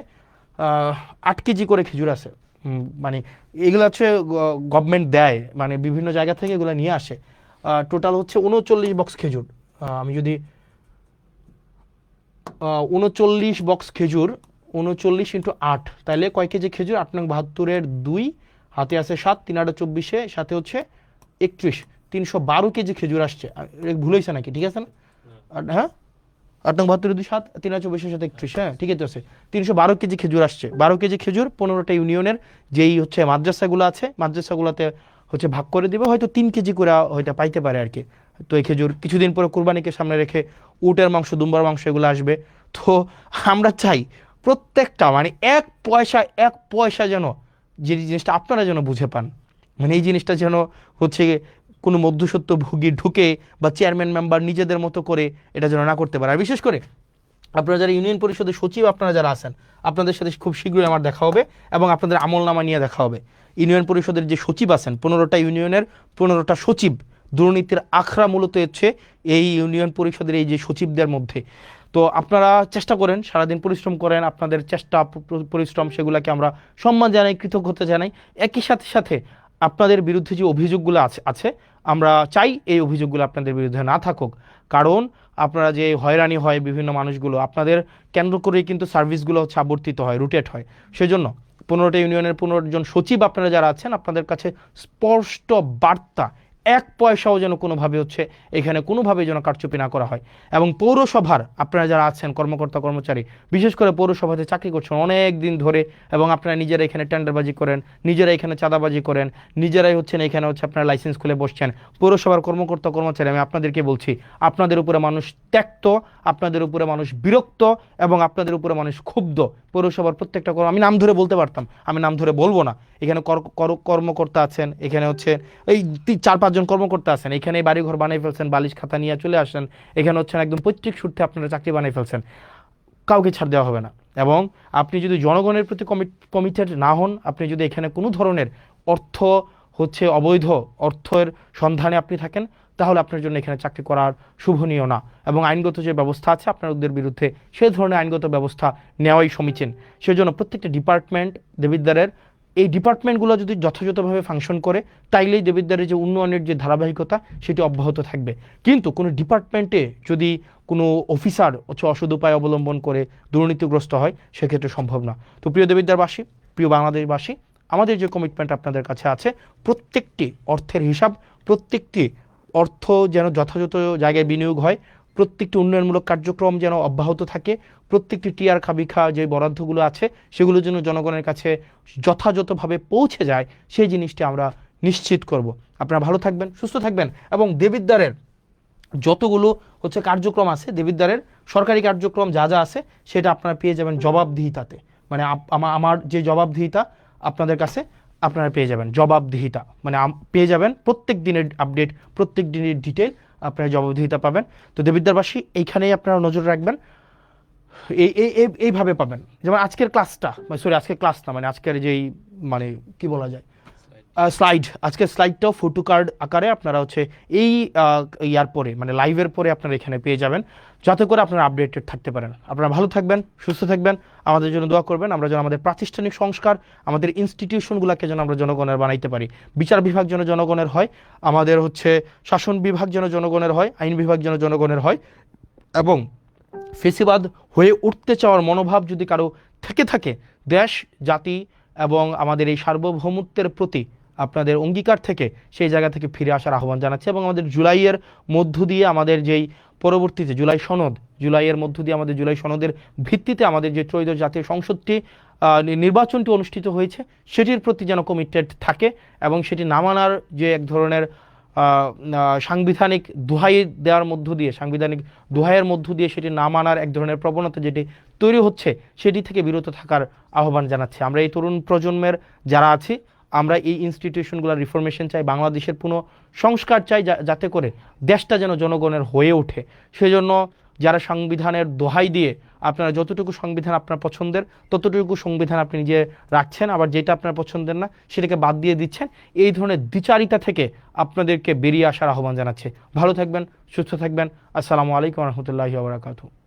8 কেজি করে খেজুর আছে। মানে এগুলো হচ্ছে গভর্নমেন্ট দেয়, মানে বিভিন্ন জায়গা থেকে এগুলো নিয়ে আসে। টোটাল হচ্ছে 39 বক্স খেজুর। আমি যদি 39 বক্স খেজুর, 39 × 8, তাহলে কয় কেজি খেজুর, 8 নং 72-এর 2, হাতে আছে 7, 3 8 24, সাথে হচ্ছে 31, 312 কেজি খেজুর আসছে। ভুল হয়েছে নাকি? ঠিক আছে না? হ্যাঁ, 8 নং 72 2 7 3 8 24 সাথে 31, হ্যাঁ ঠিকই তো আছে। 312 কেজি খেজুর আসছে। 12 কেজি খেজুর 15টা ইউনিয়নের যেই হচ্ছে মাদ্রাসাগুলো আছে, মাদ্রাসাগুলোতে হচ্ছে ভাগ করে দিবে, হয়তো 3 কেজি করে হয়তো পাইতে পারে আর কি। তো এই খেজুর কিছুদিন পরে কুরবানিকে সামনে রেখে উটের মাংস, দুম্বার মাংস এগুলো আসবে। তো আমরা চাই প্রত্যেকটা মানে এক পয়সা যেন, যে জিনিসটা আপনারা যেন বুঝে পান, মানে এই জিনিসটা যেন হচ্ছে কোনো মধ্যস্বত্ব ভোগী ঢুকে বা চেয়ারম্যান মেম্বার নিজেদের মতো করে এটা যেন না করতে পারে। আর বিশেষ করে আপনারা যারা ইউনিয়ন পরিষদের সচিব আপনারা যারা আছেন, আপনাদের সাথে খুব শীঘ্রই আমার দেখা হবে এবং আপনাদের আমলনামা নিয়ে দেখা হবে। ইউনিয়ন পরিষদের যে সচিব আছেন, 15টা ইউনিয়নের 15টা সচিব, দুর্নীতির আখড়া মূলত হচ্ছে এই ইউনিয়ন পরিষদের এই যে সচিবদের মধ্যে। তো আপনারা চেষ্টা করেন, সারাদিন পরিশ্রম করেন, আপনাদের চেষ্টা পরিশ্রম সেগুলোকে আমরা সম্মান জানাই, কৃতজ্ঞতা জানাই। একই সাথে সাথে আপনাদের বিরুদ্ধে যে অভিযোগগুলো আছে আমরা চাই এই অভিযোগগুলো আপনাদের বিরুদ্ধে না থাকুক। কারণ আপনারা যে হয়রানি হয় বিভিন্ন মানুষগুলো, আপনাদের কেন্দ্র করেই কিন্তু সার্ভিসগুলো হচ্ছে আবর্তিত হয়, রুটেট হয়। সেজন্য 15টা ইউনিয়নের 15 জন সচিব আপনারা যারা আছেন, আপনাদের কাছে স্পষ্ট বার্তা, এক পয়সাও যেন কোনোভাবে হচ্ছে এখানে কোনোভাবে যেন কারচুপি না করা হয়। এবং পৌরসভার আপনারা যারা আছেন কর্মকর্তা কর্মচারী, বিশেষ করে পৌরসভাতে চাকরি করছেন অনেক দিন ধরে এবং আপনারা নিজেরা এখানে টেন্ডারবাজি করেন, নিজেরা এখানে চাঁদাবাজি করেন, নিজেরাই হচ্ছেন এখানে হচ্ছে আপনারা লাইসেন্স খুলে বসছেন, পৌরসভার কর্মকর্তা কর্মচারী, আমি আপনাদেরকে বলছি আপনাদের উপরে মানুষ ত্যক্ত, আপনাদের উপরে মানুষ বিরক্ত এবং আপনাদের উপরে মানুষ ক্ষুব্ধ। পৌরসভার প্রত্যেকটা আমি নাম ধরে বলতে পারতাম, আমি নাম ধরে বলবো না। এখানে কর্মকর্তা আছেন, এখানে হচ্ছে এই 4-5 জন কর্মকর্তা আছেন, এখানে বাড়িঘর বানিয়ে ফেলছেন, বালিশ খাতা নিয়ে চলে আসেন, এখানে হচ্ছেন একদম পৈতৃক সূত্রে আপনারা চাকরি বানিয়ে ফেলছেন, কাউকে ছাড় দেওয়া হবে না। এবং আপনি যদি জনগণের প্রতি কমিটেড না হন, আপনি যদি এখানে কোনো ধরনের অর্থ হচ্ছে অবৈধ অর্থের সন্ধানে আপনি থাকেন, তাহলে আপনার জন্য এখানে চাকরি করার শুভনীয় না। এবং আইনগত যে ব্যবস্থা আছে আপনাদের বিরুদ্ধে, সে ধরনের আইনগত ব্যবস্থা নেওয়াই সমীচীন। সেজন্য প্রত্যেকটা ডিপার্টমেন্ট দেবিদ্বারের, এই ডিপার্টমেন্টগুলো যদি যথাযথভাবে ফাংশন করে, তাইলেই দেবিদ্বারের যে উন্নয়নের যে ধারাবাহিকতা সেটি অব্যাহত থাকবে। কিন্তু কোনো ডিপার্টমেন্টে যদি কোনো অফিসার হচ্ছে অসৎ উপায় অবলম্বন করে দুর্নীতিগ্রস্ত হয়, সেক্ষেত্রে সম্ভব না। তো প্রিয় দেবিদ্বারবাসী, প্রিয় বাংলাদেশবাসী, আমাদের যে কমিটমেন্ট আপনাদের কাছে আছে, প্রত্যেকটি অর্থের হিসাব, প্রত্যেকটি অর্থ যেন যথাযথ জায়গায় বিনিয়োগ হয়, প্রত্যেকটি উন্নয়নমূলক কার্যক্রম যেন অব্যাহত থাকে, প্রত্যেকটি টিআর খাবিখা যে বরাদ্দগুলো আছে সেগুলো যেন জনগণের কাছে যথাযথভাবে পৌঁছে যায়, সেই জিনিসটি আমরা নিশ্চিত করব। আপনারা ভালো থাকবেন, সুস্থ থাকবেন এবং দেবিদ্বারের যতগুলো হচ্ছে কার্যক্রম আছে, দেবিদ্বারের সরকারি কার্যক্রম যা যা আছে সেটা আপনারা পেয়ে যাবেন জবাবদিহিতাতে। মানে আমার যে জবাবদিহিতা আপনাদের কাছে আপনারা পেয়ে যাবেন, জবাবদিহিতা মানে পেয়ে যাবেন প্রত্যেক দিনের আপডেট, প্রত্যেক দিনের ডিটেল আপনারা জবাবদিহিতা পাবেন। তো দেবিদ্বারবাসী, এইখানেই আপনারা নজর রাখবেন, এইভাবে পাবেন। যেমন আজকের ক্লাসটা, সরি আজকের ক্লাস না, মানে আজকের যেই মানে কি বলা যায় স্লাইড, আজকের স্লাইডটাও ফটো কার্ড আকারে আপনারা হচ্ছে এই ইয়ার পরে মানে লাইভের পরে আপনারা এখানে পেয়ে যাবেন, যাতে করে আপনারা আপডেটেড থাকতে পারেন। আপনারা ভালো থাকবেন, সুস্থ থাকবেন, আমাদের জন্য দোয়া করবেন। আমরা যেন আমাদের প্রাতিষ্ঠানিক সংস্কার, আমাদের ইনস্টিটিউশনগুলোকে যেন আমরা জনগণের বানাইতে পারি। বিচার বিভাগ যেন জনগণের হয়, আমাদের হচ্ছে শাসন বিভাগ যেন জনগণের হয়, আইন বিভাগ যেন জনগণের হয়। এবং ফেসিবাদ হয়ে উঠতে চাওয়ার মনোভাব যদি কারো থেকে থাকে, দেশ জাতি এবং আমাদের এই সার্বভৌমত্বের প্রতি আপনাদের অঙ্গীকার থেকে সেই জায়গা থেকে ফিরে আসার আহ্বান জানাচ্ছে। এবং আমাদের জুলাইয়ের মধ্য দিয়ে আমাদের যেই পরবর্তীতে জুলাইয়ের মধ্য দিয়ে আমাদের জুলাই সনদের ভিত্তিতে আমাদের যে ত্রয়োদশ জাতীয় সংসদটি নির্বাচনটি অনুষ্ঠিত হয়েছে, সেটির প্রতি যেন কমিটেড থাকে এবং সেটি না মানার যে এক ধরনের সাংবিধানিক দোহাই দেওয়ার মধ্য দিয়ে, সাংবিধানিক দোহাইয়ের মধ্য দিয়ে সেটি না মানার এক ধরনের প্রবণতা যেটি তৈরি হচ্ছে, সেটি থেকে বিরত থাকার আহ্বান জানাচ্ছে। আমরা এই তরুণ প্রজন্মের যারা আছি, আমরা এই ইনস্টিটিউশনগুলোর রিফরমেশন চাই, বাংলাদেশের পুনঃ সংস্কার চাই, যাতে করে দেশটা যেন জনগণের হয়ে ওঠে। সেজন্য যারা সংবিধানের দোহাই দিয়ে আপনারা যতটুকু সংবিধান আপনার পছন্দের ততটুকু সংবিধান আপনি নিজে রাখছেন, আবার যেটা আপনার পছন্দের না সেটাকে বাদ দিয়ে দিচ্ছেন, এই ধরনের দ্বিচারিতা থেকে আপনাদেরকে বেরিয়ে আসার আহ্বান জানাচ্ছে। ভালো থাকবেন, সুস্থ থাকবেন। আসসালামু আলাইকুম রহমতুল্লাহি ওয়া বারাকাতুহু।